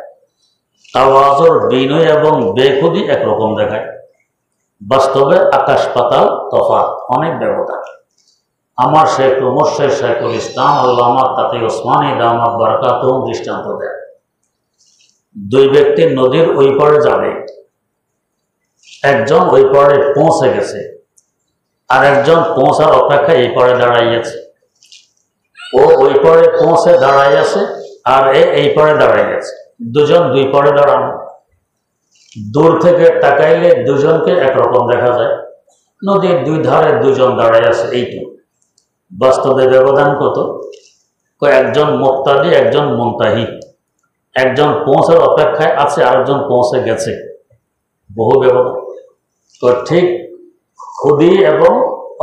তাওয়াজুর, বিনয় এবং বেখুদি একরকম দেখায়। বাস্তবে আকাশ পাতাল তফাৎ, অনেক ব্যবধান। আমার শেখ মুর্শিদ শেখুল ইসলাম আল্লামা তাকি ওসমানী দামাত বারাকাতুহুম দৃষ্টান্ত দেয়। দুই ব্যক্তি নদীর ওই পারে যাবে, একজন ওই পারে পৌঁছে গেছে, আর একজন পৌঁছার অপেক্ষায় এই পারে দাঁড়াইয়াছে। ও ওই পারে পৌঁছে দাঁড়াইয়াছে, আর এই পারে দাঁড়াইয়াছে। দুজন দুই পারে দাঁড়ানো। দূর থেকে তাকাইলে দুজনকে একরকম দেখা যায়, নদীর দুই ধারে দুজন দাঁড়াই আছে, এইটুকু। বাস্তবে ব্যবধান কত? একজন মুক্তাদি, একজন মুনতাহি। একজন পৌঁছার অপেক্ষায় আছে, আরেকজন পৌঁছে গেছে, বহু ব্যবধান। তো ঠিক খুদি এবং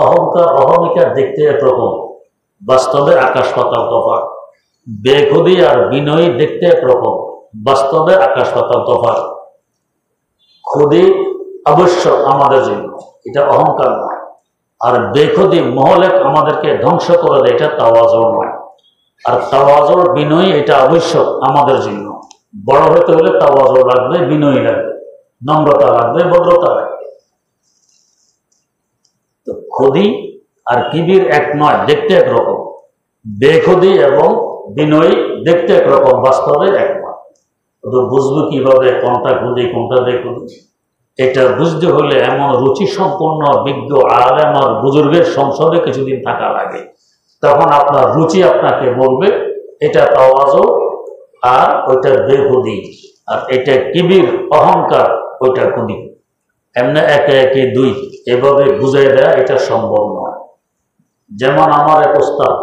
অহংকার, অহমিকা দেখতে একরকম, বাস্তবে আকাশ পাতাল তফাৎ। বেখুদি আর বিনয়ী দেখতে একরকম, বাস্তবে আকাশ পাতাল তফাৎ। খুদি আবশ্যক আমাদের জন্য, এটা অহংকার নয়। আর বেখুদি মহলেক আমাদেরকে ধ্বংস করে দেয়, এটা তাওয়াজু নয়। আর তাওয়াজুর, বিনয়ী, এটা আবশ্যক আমাদের জন্য। বড় হতে হলে তাওয়াজু লাগবে, বিনয়ী লাগবে, নম্রতা লাগবে, ভদ্রতা লাগবে। তো খুদি আর কিবির এক নয়, দেখতে একরকম। বেখুদি এবং বিনয়ী দেখতে একরকম, বাস্তবে এক নয়। তো বুঝবো কিভাবে কোনটা খুদি কোনটা বেখুদি? এটা বুঝতে হলে এমন রুচি সম্পন্ন বিজ্ঞ আলেম আর বুজুর্গের সংসদে কিছুদিন থাকা লাগে। তখন আপনার রুচি আপনাকে বলবে এটা তাওয়াজু আর ওইটা বেহুদি, আর এটা কিবির, অহংকার, ওইটা খুদি। এমনি একে একে দুই, এভাবে বুঝাই দেয়া এটা সম্ভব নয়। যেমন আমার এক ওস্তাদ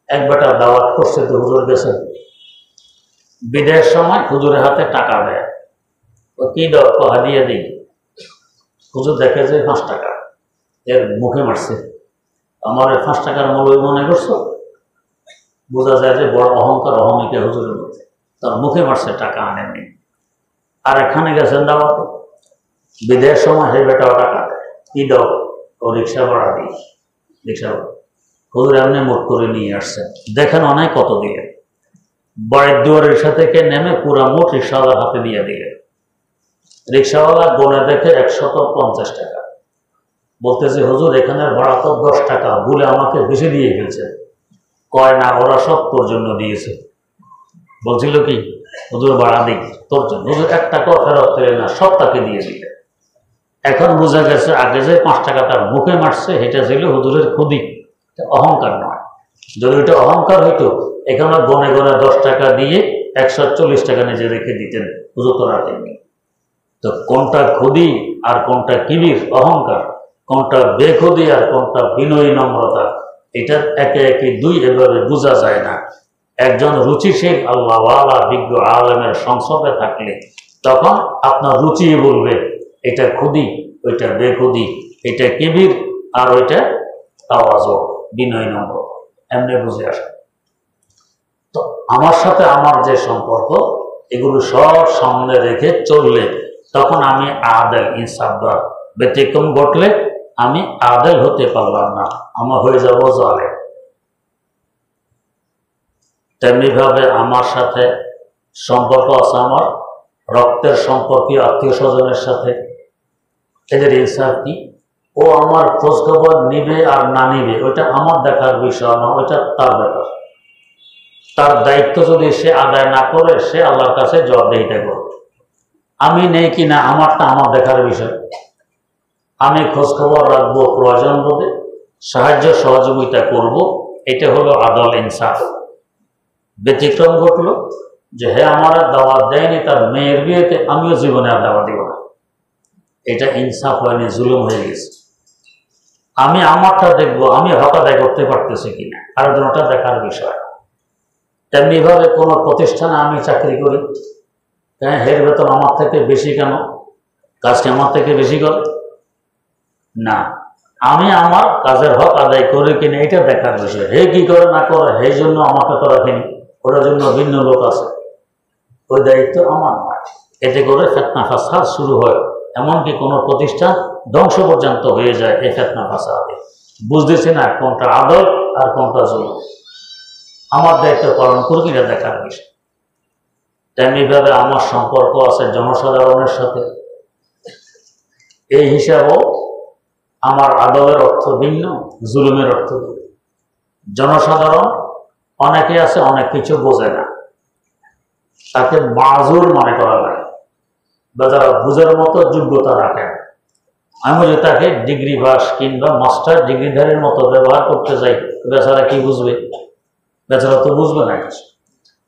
এক বেটা দাওয়াত করছে, তো হুজুর গেছেন, বিদায়ের সময় হুজুরের হাতে টাকা দেয়। ও কি দাও? হাদিয়া দিই। হুজুর দেখে যে 5 টাকা, এর মুখে মারছে। আমার 5 টাকার মূল্য মনে করছো? বোঝা যায় যে বড় অহংকার, অহমিকা হুজুরের মধ্যে। তার মুখে মারছে, টাকা আনেননি। আর এখানে গেছেন দাওয়াতে, বিদেশ সময় হে বেটা টাকা কি দাও, ও রিক্সা ভাড়া দিই, রিক্সা ভাড়া হুজুর এমনি মুট করে নিয়ে আসছেন, দেখেন অনেক কত দিলেন, বাড়ির দুয়ার রিক্সা থেকে নেমে পুরা মুঠ রিক্সাওয়ালার হাতে দিয়ে দিলেন। রিক্সাওয়ালা গোনে দেখে 150 টাকা, বলতেছে হুজুর এখানের ভাড়া তো 10 টাকা, বলে আমাকে বেশি দিয়ে ফেলছে। কয় না, ওরা সব তোর জন্য দিয়েছে। বলছিল কি হুজুর ভাড়া দিই তোর জন্য, হুজুর 1 টাকাও ফেরত পেলে না, সব তাকে দিয়ে দিলে। এখন বোঝা গেছে আগে যে 5 টাকা তার মুখে মারছে এটা ছিল হুজুরের খুদি, অহংকার নয়। যদি ওইটা অহংকার হইতো এখানে গনে গনে 10 টাকা দিয়ে 140 টাকা নিজে রেখে দিতেন, হুজুর তো রাখেননি। তো কোনটা খুদি আর কোনটা কিবির অহংকার, কোনটা বেখুদি আর কোনটা বিনয়ী নম্রতা, এটা একে একে দুই এভাবে বোঝা যায় না। একজন রুচিশীল আল্লাহওয়ালা বিজ্ঞ আলেমের সংসর্গে থাকলে তখন আপনার রুচি বলবে এটা খুদি, ওইটা বেখুদি, এটা কিবির আর ওইটা তাওয়াজু, বিনয় নম্র, এমনি বুঝে আসে। তো আমার সাথে আমার যে সম্পর্ক এগুলো সব সামনে রেখে চললে তখন আমি আদেল, ইনসাফদার। ব্যতিক্রম ঘটলে আমি আদেল হতে পারলাম না, আমার হয়ে যাব জালেম। তেমনি ভাবে আমার সাথে সম্পর্ক আছে আমার রক্তের সম্পর্কীয় আত্মীয় স্বজনের সাথে, এদের ইনসাফ কি? ও আমার খোঁজখবর নিবে আর না নিবে ওইটা আমার দেখার বিষয় না, ওইটা তার ব্যাপার। তার দায়িত্ব যদি সে আদায় না করে সে আল্লাহর কাছে জবাবদিহিতা করবে। আমি নেই কিনা আমারটা আমার দেখার বিষয়। আমি খোঁজখবর রাখবো, প্রয়োজন বোধে সাহায্য সহযোগিতা করব, এটা হলো আদল, ইনসাফ। ব্যতিক্রম ঘটলো যে হে আমার দাওয়াত দেয়নি তার মেয়ের বিয়েতে, আমিও জীবনে আর দাওয়াত দিব না, এটা ইনসাফ হয়নি, জুলুম হয়ে গেছে। আমি আমারটা দেখবো আমি হক আদায় করতে পারতেছি কিনা, আর দুটা দেখার বিষয়। তেমনি ভাবে কোনো প্রতিষ্ঠানে আমি চাকরি করি, হ্যাঁ হের বেতন আমার থেকে বেশি কেন, কাজটি আমার থেকে বেশি করে না, আমি আমার কাজের হক আদায় করি কিনা এটা দেখার বিষয়। হে কি করে না করে সেই জন্য আমাকে তো রাখেনি, ওটার জন্য ভিন্ন লোক আছে, ওই দায়িত্ব আমার নয়। এতে করে ফিতনা ফাসাদ শুরু হয়, এমনকি কোনো প্রতিষ্ঠান ধ্বংস পর্যন্ত হয়ে যায় এই ফিতনা ফাসাদে। বুঝতেছি না কোনটা আদল আর কোনটা জুলুম, আমার দায়িত্ব পালন করি কিনা দেখার বিষয়। তেমনিভাবে আমার সম্পর্ক আছে জনসাধারণের সাথে, এই হিসাবেও আমার আদলের অর্থ ভিন্ন, জুলুমের অর্থ ভিন্ন। জনসাধারণ অনেকে আছে অনেক কিছু বোঝে না, তাকে মাজুর মনে করা লাগে, বা যারা বুঝার মতো যোগ্যতা রাখে না। আমি যদি তাকে ডিগ্রি পাস কিংবা মাস্টার ডিগ্রিধারীর মতো ব্যবহার করতে যাই, বেচারা কি বুঝবে? বেচারা তো বুঝবে না কিছু।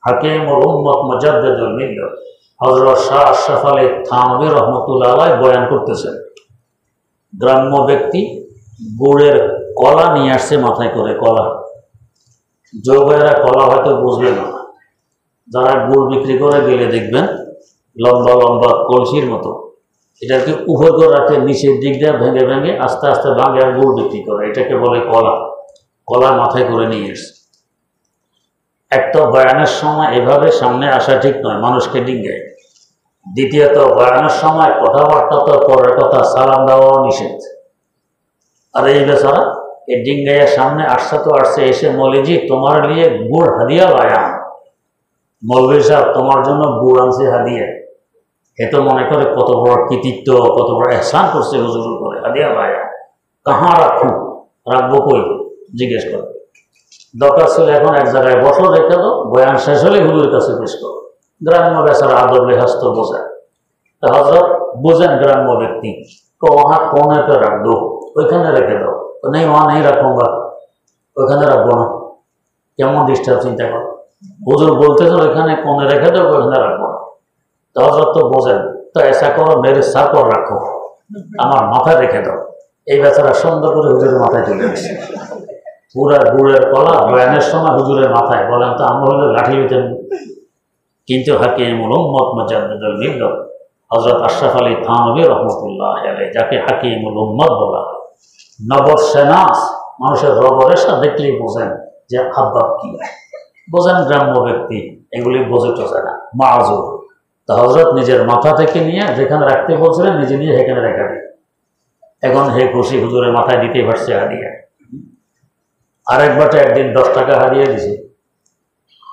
হাকিম ও উম্মত মুজাদ্দিদুল মিল্লাত হযরত শাহ আশরাফ আলী থানভী রহমাতুল্লাহ আলাইহি বয়ান করতেছেন, গ্রাম্য ব্যক্তি গুড়ের কলা নিয়ে আসছে মাথায় করে, কলা। যুবকেরা কলা হয়তো বুঝবে না, যারা গুড় বিক্রি করে গেলে দেখবেন লম্বা লম্বা কলসির মতো, এটাকে উপর করে রাখে, নিচের দিক দিয়ে ভেঙে ভেঙে আস্তে আস্তে ভাঙে আর গুড় বিক্রি করে, এটাকে বলে কলা। কলা মাথায় করে নিয়ে এসছে। একটা বয়ানের সময় এভাবে সামনে আসা ঠিক নয়, মানুষকে ডিঙ্গায়। দ্বিতীয়ত বয়ানের সময় কথাবার্তা তো পরের কথা, সালাম দেওয়াও নিষেধ। আর এই বেচারা এই ডিঙ্গাইয়ের সামনে আসছে তো আসছে, এসে মৌলভী তোমার লিয়ে গুড় হাদিয়া লায়া, মৌলভী সাহেব তোমার জন্য গুড় আনছে হাদিয়া। এ তো মনে করে কত বড় কৃতিত্ব, কত বড় এহসান করছে হুজুর করে, হাদিয়া লায়া। কাহা রাখুন, রাখবো কই জিজ্ঞেস করে। দরকার ছিল এখন এক জায়গায় বসো, রেখে দাও, বয়ান শেষ হলে হুজুরের কাছে পেশ করো। গ্রাম্য বেচারা আদব লেহাজ তো বোঝায়। তা হজরত বুঝেন গ্রাম্য ব্যক্তি, তো ওহা কোনে তো রাখ দো, ওইখানে রেখে দাও। নেই ওহা নেই রাখুঙ্গা, ওইখানে রাখবো না। কেমন ডিস্টার্ব চিন্তা করো, হুজুর বলতেছেন ওইখানে কোনে রেখে দাও, ওইখানে রাখবো না। তো হজরত তো বোঝেন, তো এসা করো মেরে সার পর রাখো, আমার মাথায় রেখে দাও। এই বেচারা সুন্দর করে হুজুরের মাথায় তুলে দিচ্ছে, পুরা গুড়ের কলা বয়ানের সময় হুজুরের মাথায়। বলেন তো আমরা হলে লাঠি হইতেন। কিন্তু হাকিমুল উম্মত মুজাদ্দিদুল মিল্লাত হযরত আশরাফ আলী থানভী রহমাতুল্লাহ আলাইহি, যাকে হাকিমুল উম্মত বলা হয়, নবর সেনাস, মানুষের রবরেশা দেখলেই বোঝেন যে আব্বাব কি। বোঝেন গ্রাম্য ব্যক্তি এগুলি বোঝে টোঝে না, মাযুর। তো হযরত নিজের মাথা থেকে নিয়ে যেখানে রাখতে বলছিলেন নিজে নিয়ে সেখানে রেখে দিই। এখন হে খুশি, হুজুরের মাথায় দিতেই পারছে হাদিয়া। আরেক বাটা একদিন 10 টাকা হাদিয়া দিছে।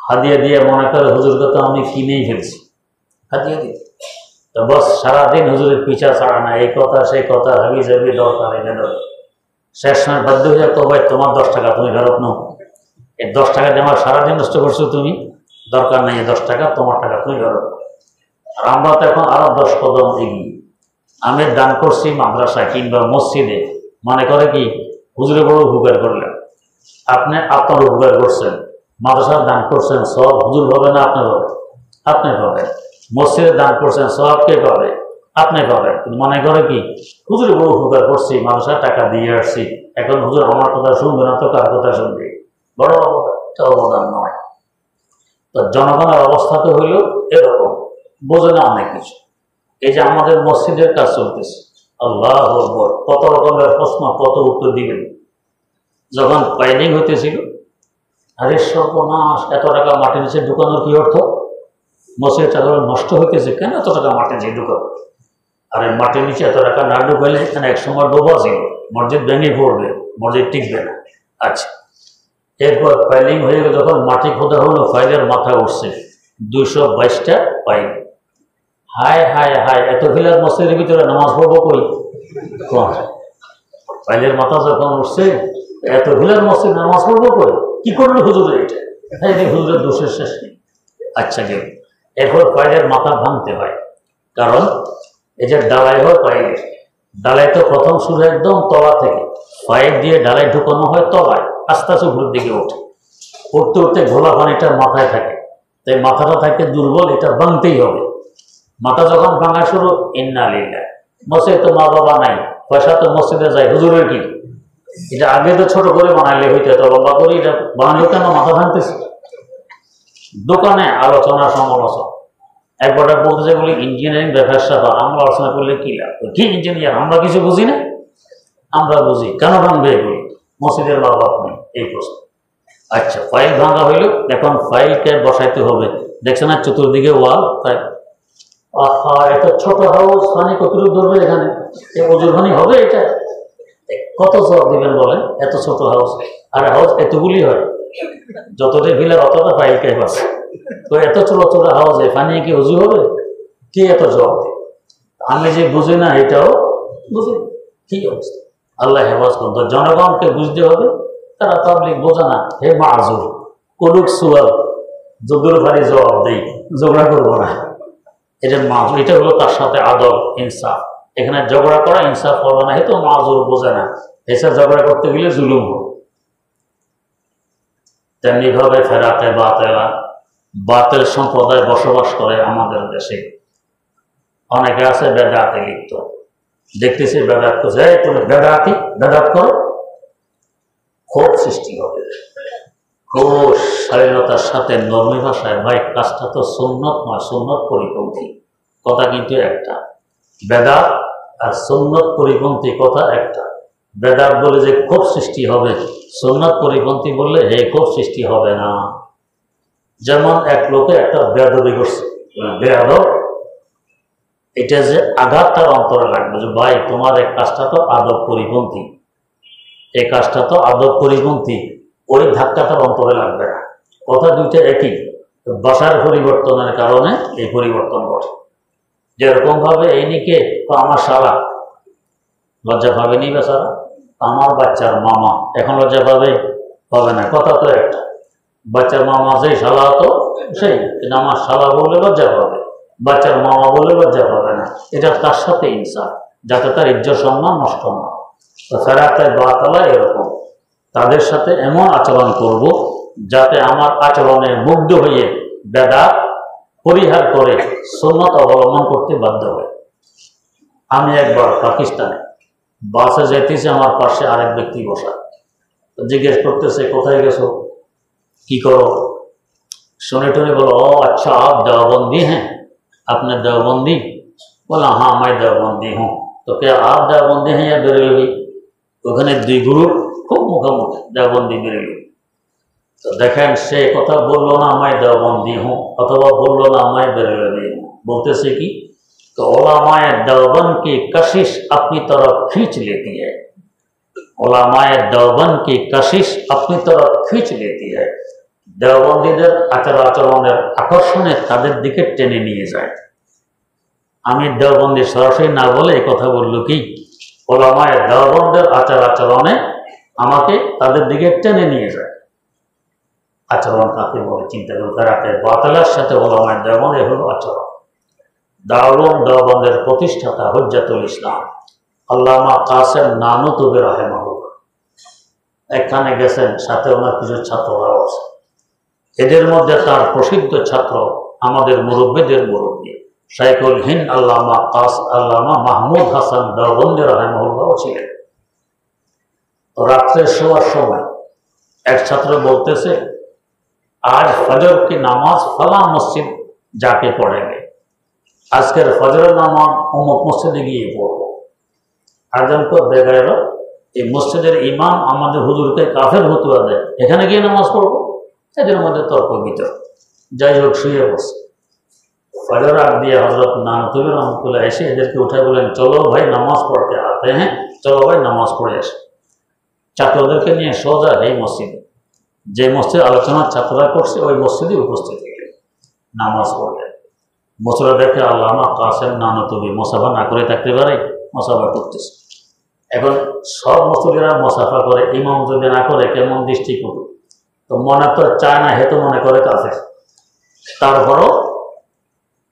হাদিয়া দিয়ে মনে করে হুজুরকে তো আমি কিনেই ফেলছি, হাদিয়া দিতে। তো বস সারাদিন হুজুরের পিছা ছাড়া না, এই কথা সেই কথা, হাবি যাবি দরকার এনে দরকার। শেষ সময় বাধ্য হয়ে তো ভাই তোমার 10 টাকা তুমি ফেরত নাও, এই 10 টাকা দিয়ে আমার সারাদিন নষ্ট করছো তুমি, দরকার নেই, 10 টাকা তোমার টাকা তুমি ফেরত। আর আমরা তো এখন আরো 10 কদম এগিয়ে। আমি দান করছি মাদ্রাসা কিংবা মসজিদে, মনে করে কি হুজুরে বড় উপকার করলেন, আপনি আপনার উপকার করছেন। মাদ্রাসার দান করছেন, সব হুজুর হবে না আপনি হবে, আপনি পাবেন। মসজিদে দান করছেন, সব কে পাবে, আপনি পাবেন। কিন্তু মনে করে কি হুজুরে বড় উপকার করছি, মাদ্রাসার টাকা দিয়ে আসছি, এখন হুজুর আমার কথা শুনবে না তো কার কথা শুনবে? বড় অবদান নয়। তো জনগণের অবস্থা তো হইল এরকম, বোঝে না অনেক কিছু। এই যে আমাদের মসজিদের কাজ চলতেছে, আল্লাহু আকবার, কত রকমের প্রশ্ন, কত উত্তর দিবেন। যখন পাইলিং হইতেছিল, আরে সর্বনাশ, এত টাকা মাটির নিচে ঢুকানোর কি অর্থ? মসজিদের টাকা নষ্ট হইতেছে, কেন এত টাকা মাটির নিচে ঢুকাবো? আরে মাটির নিচে এত টাকা না ঢুকাইলে এখানে একসময় ডোবা ছিল, মসজিদ ভেঙে পড়বে, মসজিদ টিকবে না। আচ্ছা, এরপর ফাইলিং হয়ে গেল, যখন মাটি খোদা হলো, ফাইলের মাথা উঠছে 222টা পাইল। হায় হায় হায়, এত ভিলার মসজিদের ভিতরে নামাজ পড়বো কই? ফাইলের মাথা যখন উঠছে, এত ভিলার মসজিদ নামাজ পড়বো কই? কি করলো হুজুরে এটা? হ্যাঁ, হুজুরের দোষের শেষ নেই। আচ্ছা, গেল। এরপর ফাইলের মাথা ভাঙতে হয়, কারণ এই যে ডালাই হয় পাইলে, ডালাই তো প্রথম শুরু একদম তলা থেকে, পাইপ দিয়ে ডালাই ঢুকানো হয় তলায়, আস্তে আস্তে উপরের দিকে ওঠে। উঠতে উঠতে ঘোলা পানিটা মাথায় থাকে, তাই মাথাটা থাকে দুর্বল, এটা ভাঙতেই হবে। মাথা যখন ভাঙা শুরু, ইন্না লিল্লাহ। মসজিদে তো মা বাবা নাই, পয়সা তো মসজিদে যায়, হুজুরের কি? এটা আগে তো ছোট করে বানাইলে হইতো, এত লম্বা করে এটা বানাইলে কেন মাথা ভাঙতেছে? দোকানে আলোচনা সমালোচনা, একবার বলতেছে বলি ইঞ্জিনিয়ারিং ব্যবসা, আমরা আলোচনা করলে কি লাভ? কি ইঞ্জিনিয়ার, আমরা কিছু বুঝি না? আমরা বুঝি, কেন ভাঙবে এগুলি? মসজিদের মা বাপ নেই, এই প্রশ্ন। আচ্ছা, ফাইল ভাঙা হইল, এখন ফাইলকে বসাইতে হবে। দেখছে না চতুর্দিকে ওয়াল, এত ছোট হাউস, পানি কতটুকু ধরবে এখানে? ওজুর পানি হবে এটা? কত জবাব দিবেন বলেন? এত ছোট হাউস, আর হাউস এতগুলি হয়, যতটা ভিলার অতটা ফাইল কে আছে। তো এত ছোট ছোট হাউসে পানি কি উজু হবে? কি এত জবাব দেয়? আমি যে বুঝি না এটাও বুঝি, কি অবস্থা? আল্লাহ হেফাজ করুন। তো জনগণকে বুঝতে হবে, তারা পাবলিক বোঝে না। হে মাযুর, করুক সুয়াল, যদুর ভারী জবাব দেই, ঝগড়া করবো না। এটা মাযুর, এটা হলো তার সাথে আদব ইনসাফ। এখানে ঝগড়া করা ইনসাফ হবে না, তো মাযুর বোঝে না, এসে ঝগড়া করতে গেলে জুলুম হবে। তেমনি ভাবে ফেরাতে বাতেলা, বাতেল সম্প্রদায় বসবাস করে আমাদের দেশে। অনেকে আছে বেদাতে লিপ্ত, দেখতেছি বেদাত করছে, তুমি বেদাতি, বেদাত করো, ক্ষোভ সৃষ্টি হবে। খুব শালীনতার সাথে নরমি ভাষায়, ভাই কাজটা তো সুন্নত নয়, সুন্নত পরিপন্থী, কথা কিন্তু একটা। বেদাত আর সুন্নত পরিপন্থী কথা একটা। বেদাত বলে যে ক্ষোভ সৃষ্টি হবে, সুন্নত পরিপন্থী বললে হে ক্ষোভ সৃষ্টি হবে না। যেমন এক লোকে একটা বেয়াদবি করছে, বেয়াদব, এটা যে আঘাত তার অন্তরে লাগবে, যে ভাই তোমার এই কাজটা তো আদব পরিপন্থী, এই কাজটা তো আদব পরিপন্থী, ওই ধাক্কা তার অন্তরে লাগবে না। কথা দুইটা একই, ভাষার পরিবর্তনের কারণে এই পরিবর্তন ঘটে। যেরকম ভাবে এই নিকে আমার শালা, লজ্জা পাবেনি বেচারা, আমার বাচ্চার মামা, এখন লজ্জা পাবে? পাবে না, কথা তো একটা। বাচ্চার মামা যেই শালা তো সেই, কিন্তু আমার শালা বললে লজ্জা পাবে, বাচ্চার মামা বললে লজ্জা পাবে না। এটা তার সাথে ইনসাফ, যাতে তার ইজ্জত সম্মান নষ্ট না। তো ফেরাতে বাতালা এরকম, তাদের সাথে এমন আচরণ করব যাতে আমার আচরণে মুগ্ধ হয়ে বেদাত পরিহার করে সুন্নত অবলম্বন করতে বাধ্য হয়। আমি একবার পাকিস্তানে বাসে যাইতেছি, আমার পাশে আরেক ব্যক্তি বসা, জিজ্ঞেস করতেছে কোথায় গেছো, কি করো? শুনে টুনে বলো, ও अच्छा आप देवबंदी हैं, आपने देवबंदी? बोला हाँ मैं देवबंदी हूँ। तो क्या आप देवबंदी हैं या बेरेलवी? ওখানে দুই গ্রুপ খুব মুখোমুখি, দেওবন্দি বেরেলভি। তো দেখেন সে কথা বললো না मैं देवबंदी हूँ, অথবা বললো না मैं बेरेलवी हूँ, बोलते कि तो उलमाए देवबंद की कशिश अपनी तरफ खींच लेती है, उलमाए देवबंद की कशिश अपनी तरफ खींच लेती है, দেওবন্দীদের আচার আচরণের আকর্ষণে তাদের দিকে টেনে নিয়ে যায়। আমি দেওবন্দি সরাসরি না বলে এই কথা বলল কি, ওলামায়ে দেওবন্দের আচার আচরণে আমাকে তাদের দিকে টেনে নিয়ে যায়। আচরণ কাকে বলে চিন্তা করতে রাখে, বাতিলের সাথে ওলামায়ে দেওবন্দ হলো আচরণ। দারুল দেওবন্দের প্রতিষ্ঠাতা হুজ্জাতুল ইসলাম আল্লামা কাসেম নানুতুবি রাহিমাহুল্লাহ এখানে গেছেন, সাথে ওনার কিছু ছাত্ররাও আছে। এদের মধ্যে তার প্রসিদ্ধ ছাত্র আমাদের মুরব্বীদের মুরব্বী শাইখুল হিন্দ আল্লামা মাহমুদ হাসান দেওবন্দি রাহিমাহুল্লাহ ছিলেন। রাত্রে শোয়ার সময় এক ছাত্র বলতেছে, আজ ফজর কি নামাজ ফলা মসজিদ যাকে পড়েंगे, আজকের ফজরের নামাজ অমুক মসজিদে গিয়ে পড়বো। আজান তো বেগাইর এই মসজিদের ইমাম আমাদের হুজুরকে কাফের ফতোয়া দেয়, এখানে গিয়ে নামাজ পড়বো। এদের মধ্যে তর্ক বিতর্ক, যাই হোক শুয়ে বসে। ফজর আগ দিয়ে হজরত নানুতুবি রহমতুল্লাহ এসে এদেরকে উঠে বলেন, চলো ভাই নামাজ পড়তে আতে হ্যাঁ, চলো ভাই নামাজ পড়ে আসে। ছাত্রদেরকে নিয়ে সোজা এই মসজিদে, যে মসজিদে আলোচনার ছাত্ররা করছে ওই মসজিদে উপস্থিত হলেন, নামাজ পড়লেন। মুসলা দেখে আল্লামা কাসেম নানুতুবি মোসাফা না করে থাকতে পারে, মোসাফা করতেছে। এখন সব মুসলিরা মোসাফা করে, ইমাম যদি না করে কেমন দৃষ্টি করবে, তো মনে তো চায় না, হেতু মনে করে কাফের। তারপরও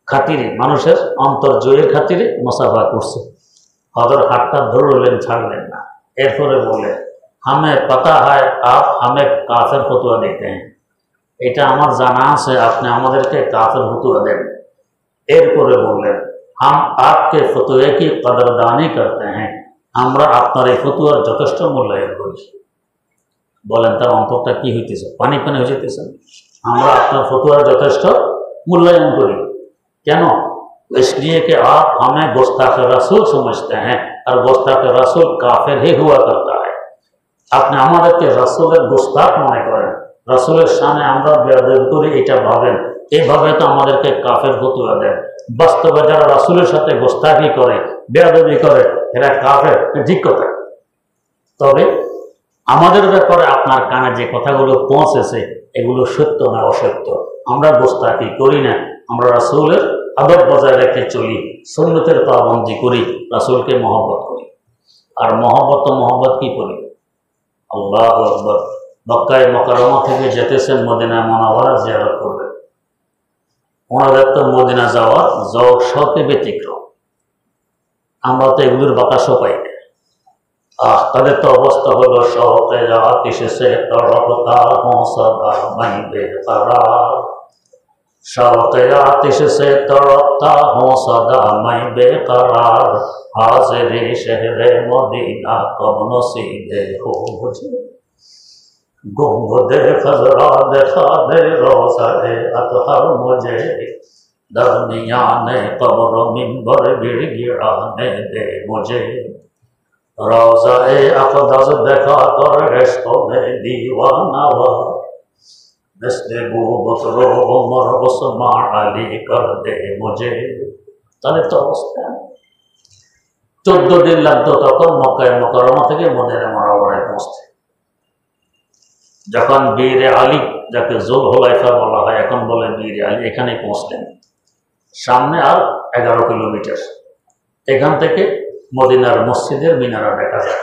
খাতিরে, মানুষের অন্তর জয়ের খাতিরে মোসাফা করছে। হজর হাতটা ধরলেন, ছাড়লেন না। এরপরে বললেন, हमें पता है आप हमें काफिर फतवा देते हैं, এটা আমার জানা আছে আপনি আমাদেরকে কাফের ফতোয়া দেন। এরপরে বললেন, हम आपके फतवे की कदरदानी करते हैं, আমরা আপনার এই ফতোয়ার যথেষ্ট মূল্যায়ন করি। বলেন তার অন্তরটা কি হইতেছে, পানি পানি হয়ে যেতেছে। আমরা আপনার ফতোয়ার যথেষ্ট মূল্যায়ন করি। কেন? इसलिए कि आप हमें गुस्ताख रसूल समझते हैं और गुस्ताख रसूल काफिर ही हुआ करता है। আপনি আমাদেরকে রাসূলের গুস্তাখ মনে করেন, রাসূলের শানে আমরা বেয়াদবি করি এটা ভাবেন, এইভাবে তো আমাদেরকে কাফের ফতোয়া দেন। বাস্তবে যারা রাসূলের সাথে গুস্তাখি করে, বেয়াদবি করে, এরা কাফের, ঠিক কথা। তবে আমাদের ব্যাপারে আপনার কানে যে কথাগুলো পৌঁছেছে এগুলো সত্য না অসত্য, আমরা গুস্তাখি করি না, আমরা রাসূলের আদব বজায় রেখে চলি, সুন্নতের পাবন্দি করি, রাসূলকে মহব্বত করি। আর মহব্বত কি করি? আল্লাহু আকবার। মক্কায় মুকাররমা থেকে যেতেছেন মদিনা মুনাওয়ারা জিয়ারত করবে, ওনাদের তো মদিনা যাওয়ার শখে ব্যতিক্রম। আমরা তো এগুলোর বাতাসও পাই না। তাদের তো অবস্থা হলো শখে আতিশে তরফতা হৌসদা মাই বেকরার, শখে আতিশে তরফতা হৌসদা মাই বেকরার, হাজিরে শহরে মদিনা কব নসিবে হো মুঝে, गुंबदे खजरा दिखा दे रोज़ाए अतहर मुझे, दरमियाने कब्र मिंबर गिड़गिड़ाने दे मुझे, रोज़ाए अक़दस दिखा कर इश्क़ में दीवाना हुआ, मिस्ले बू बकरो उमर उस्मान अली कर दे मुझे। তাহলে তো অবস্থা 14 দিন লাগতো তখন মক্কায় মুকাররমা থেকে মদিনা মুনাওয়ারায় পৌঁছতে। যখন বীর আলী, যাকে জুল হুলাইফা বলা হয়, এখন বলে বীর আলী, এখানে পৌঁছলেন। সামনে আর 11 কিলোমিটার। এখান থেকে মদিনার মসজিদের মিনারা দেখা যায়।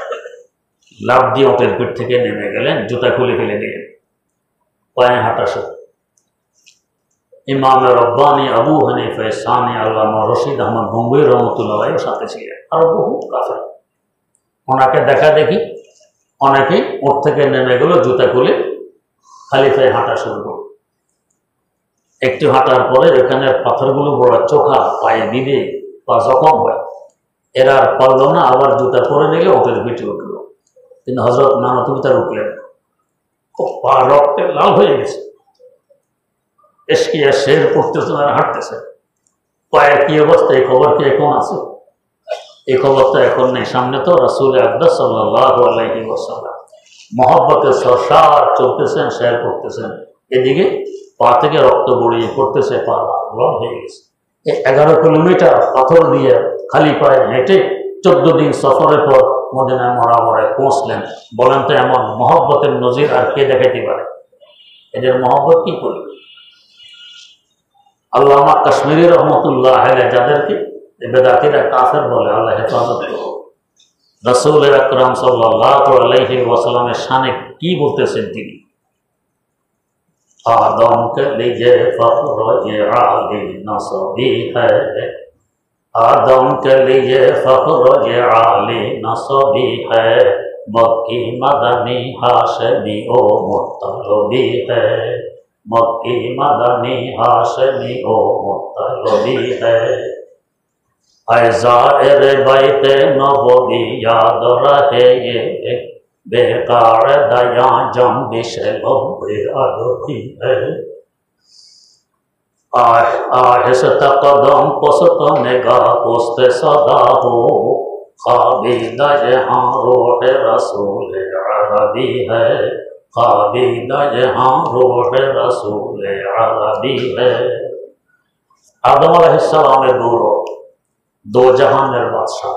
লাফ দিয়ে ওটের পিঠ থেকে নেমে গেলেন, জুতা খুলে ফেলে দিলেন, পায়ে হাঁটা শুরু। ইমাম রব্বানি, আবু হানিফা সানি, আল্লামা রশিদ আহমদ গঙ্গুই রহমতুল্লাহ সাথে ছিলেন, আরো বহু কাফের। ওনাকে দেখা দেখি অনেকেই ওর থেকে নেমে গেল, জুতা খুলে খালি পায়ে হাঁটা শুরু করল। একটু হাঁটার পরে ওখানে পাথরগুলো বড় চোখা, পায়ে দিলে পা জখম হয়। এরা আর পারল না, আবার জুতা পরে নিলে ওটের পিঠে উঠল। কিন্তু হযরত নানুতুবি তার উঠলেন, খুব পা রক্তে লাল হয়ে গেছে। এসকিয়া শের পড়তেছে আর হাঁটতেছে, পায়ের কি অবস্থা এই খবর কি এখন আছে? এই খবর তো এখন নেই। সামনে তো রাসূল আকরাম সাল্লাল্লাহু আলাইহি ওয়াসাল্লাম মহব্বতের সরসার চলতেছেন, শের করতেছেন, এদিকে পা থেকে রক্ত গড়িয়ে পড়তেছে, পা লাল হয়ে গেছে। 11 কিলোমিটার পাথর দিয়ে খালি পায়ে হেঁটে 14 দিন সফরের পর মদিনা মুনাওয়ারায় পৌঁছলেন। বলেন তো এমন মহব্বতের নজির আর কে দেখাইতে পারে? এদের মহব্বত কি করবে? আল্লামা কাশ্মীরি রহমতুল্লাহ আলাইহি যাদেরকে বেদাতিরা কাফের বলে, আল্লাহ হেফাজত করুন। রাসূল আকরাম সাল্লাল্লাহু আলাইহি ওয়াসাল্লামের শানে কি বলতেছেন তিনি? आदम के लिए फख्र ये आली नसबी है, आदम के लिए फख्र ये आली नसबी है, मक्की मदनी हाशमी ओ मुत्तलबी है, मक्की मदनी हाशमी ओ मुत्तलबी है। ऐज़ाएर बैते नबवी याद रहे ये बेकार दया जंबिश लंबे अदबी है। आहिस्ता कदम पुस्त निगाह पुस्त सदा हो, क़ाबिदा यहाँ रूह रसूल अरबी है, क़ाबिदा यहाँ रूह रसूल अरबी है। आदम अलैहिस सालामेर दो জাহানের বাদশা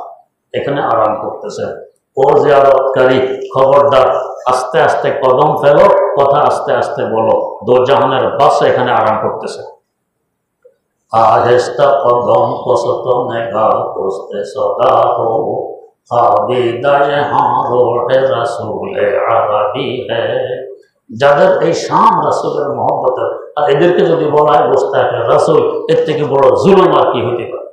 এখানে আরাম করতেছেন। ও জিয়ারতকারী খবরদার, আস্তে আস্তে কদম ফেলো, কথা আস্তে আস্তে বলো। দো জাহানের বাদশা এখানে আরাম করতেছে। আহেস্তা কদম পসত নেগাহ পোস্তে সদা হো, কাবিদা ইহাঁ রোহে রাসূলে আরবি है। যাদের এই শান রাসূলের মহব্বতের, আর এদেরকে যদি বলা হয় গোস্তাখে রাসূল, এর থেকে বড় জুলুম আর কি হতে পারে?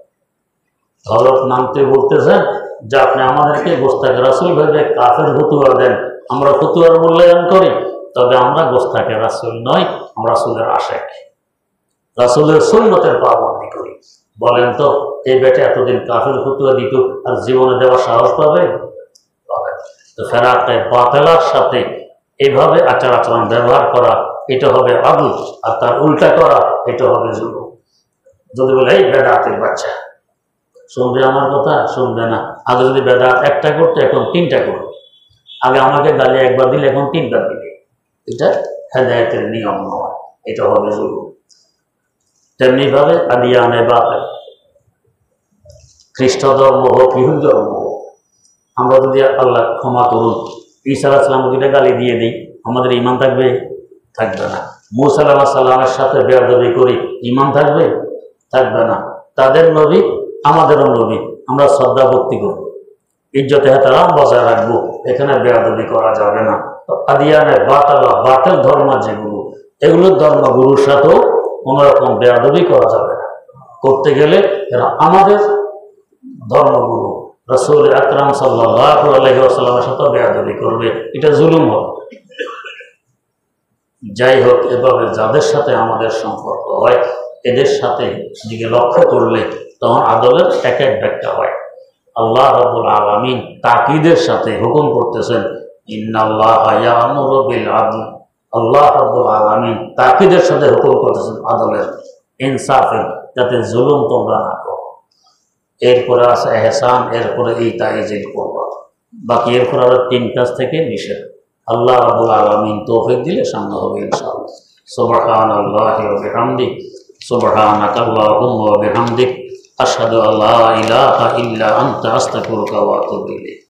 হযরত নামতে বলতেছেন যে আপনি আমাদেরকে গোস্তাখে রাসূল ভেবে কাফের ফতুয়া দেন, আমরা ফতুয়ার মূল্যায়ন করি, তবে আমরা গোস্তাখে রাসূল নই, আমরা রাসূলের আশিক, রাসূলের সুন্নতের পাবন্দি করি। বলেন তো এই বেটা এতদিন কাফের ফতুয়া দিত, আর জীবনে দেওয়ার সাহস পাবে? তো ফেরাতে বাতিলার সাথে এইভাবে আচার আচরণ ব্যবহার করা, এটা হবে আদল, আর তার উল্টা করা এটা হবে জুলুম। যদি বলে এই বেদাতের বাচ্চা, শুনবে আমার কথা? শুনবে না। আগে যদি বেদাত একটা করতো, এখন 3টা করবে। আগে আমাকে গালি একবার দিলে, এখন 3বার দিলে। এটা হেদায়েতের নিয়ম নয়, এটা হবে জুলুম। তেমনি ভাবে আদিয়ানে বাতিল, খ্রিস্ট ধর্ম হোক, ইহুদি ধর্ম হোক, আমরা যদি আল্লাহ ক্ষমা করুন ঈসা আলাইহিস সালামকে দুইটা গালি দিয়ে দিই, আমাদের ঈমান থাকবে? থাকবে না। মূসা আলাইহিস সালামের সাথে বেয়াদবি করি, ঈমান থাকবে? থাকবে না। তাদের নবী আমাদেরও নবী, আমরা শ্রদ্ধা ভক্তি করব, ইজ্জতে এহতেরাম বজায় রাখবো, এখানে বেয়াদবি করা যাবে না। তো আদিয়ানে বাতিল, বাতিল ধর্ম যেগুলো, এগুলোর ধর্মগুরুর সাথেও কোনো রকম বেয়াদবি করা যাবে না। করতে গেলে এরা আমাদের ধর্মগুরু রাসূল আকরাম সাল্লাল্লাহু আলাইহি ওয়াসাল্লামের সাথে বেয়াদবি করবে, এটা জুলুম হবে। যাই হোক, এভাবে যাদের সাথে আমাদের সম্পর্ক হয়, এদের সাথে দিকে লক্ষ্য করলে তখন আদলের এক এক ব্যাখ্যা হয়। আল্লাহ রাব্বুল আলামিন তাকিদের সাথে হুকুম করতেছেন, ইন্নাল্লাহা ইয়া'মুরু বিল আদল। আল্লাহ রাব্বুল আলামিন তাকিদের সাথে হুকুম করতেছেন আদলের, ইনসাফের, যাতে জুলুম তোমরা না করো। এরপরে আছে এহসান, এরপরে ইতাইজিল কুরবা, বাকি এরপর আরো 3 কাজ থেকে নিষেধ। আল্লাহ রাব্বুল আলামিন তৌফিক দিলে সামনে হবে ইনশাআল্লাহ। সুবহানাল্লাহি ওয়া বিহামদিহি, সুবহানাকা আল্লাহুম্মা ওয়া বিহামদিক, আশহাদু আল্লা ইলাহা ইল্লা আনতা আস্তাগফিরুকা ওয়া আতুবু ইলাইক।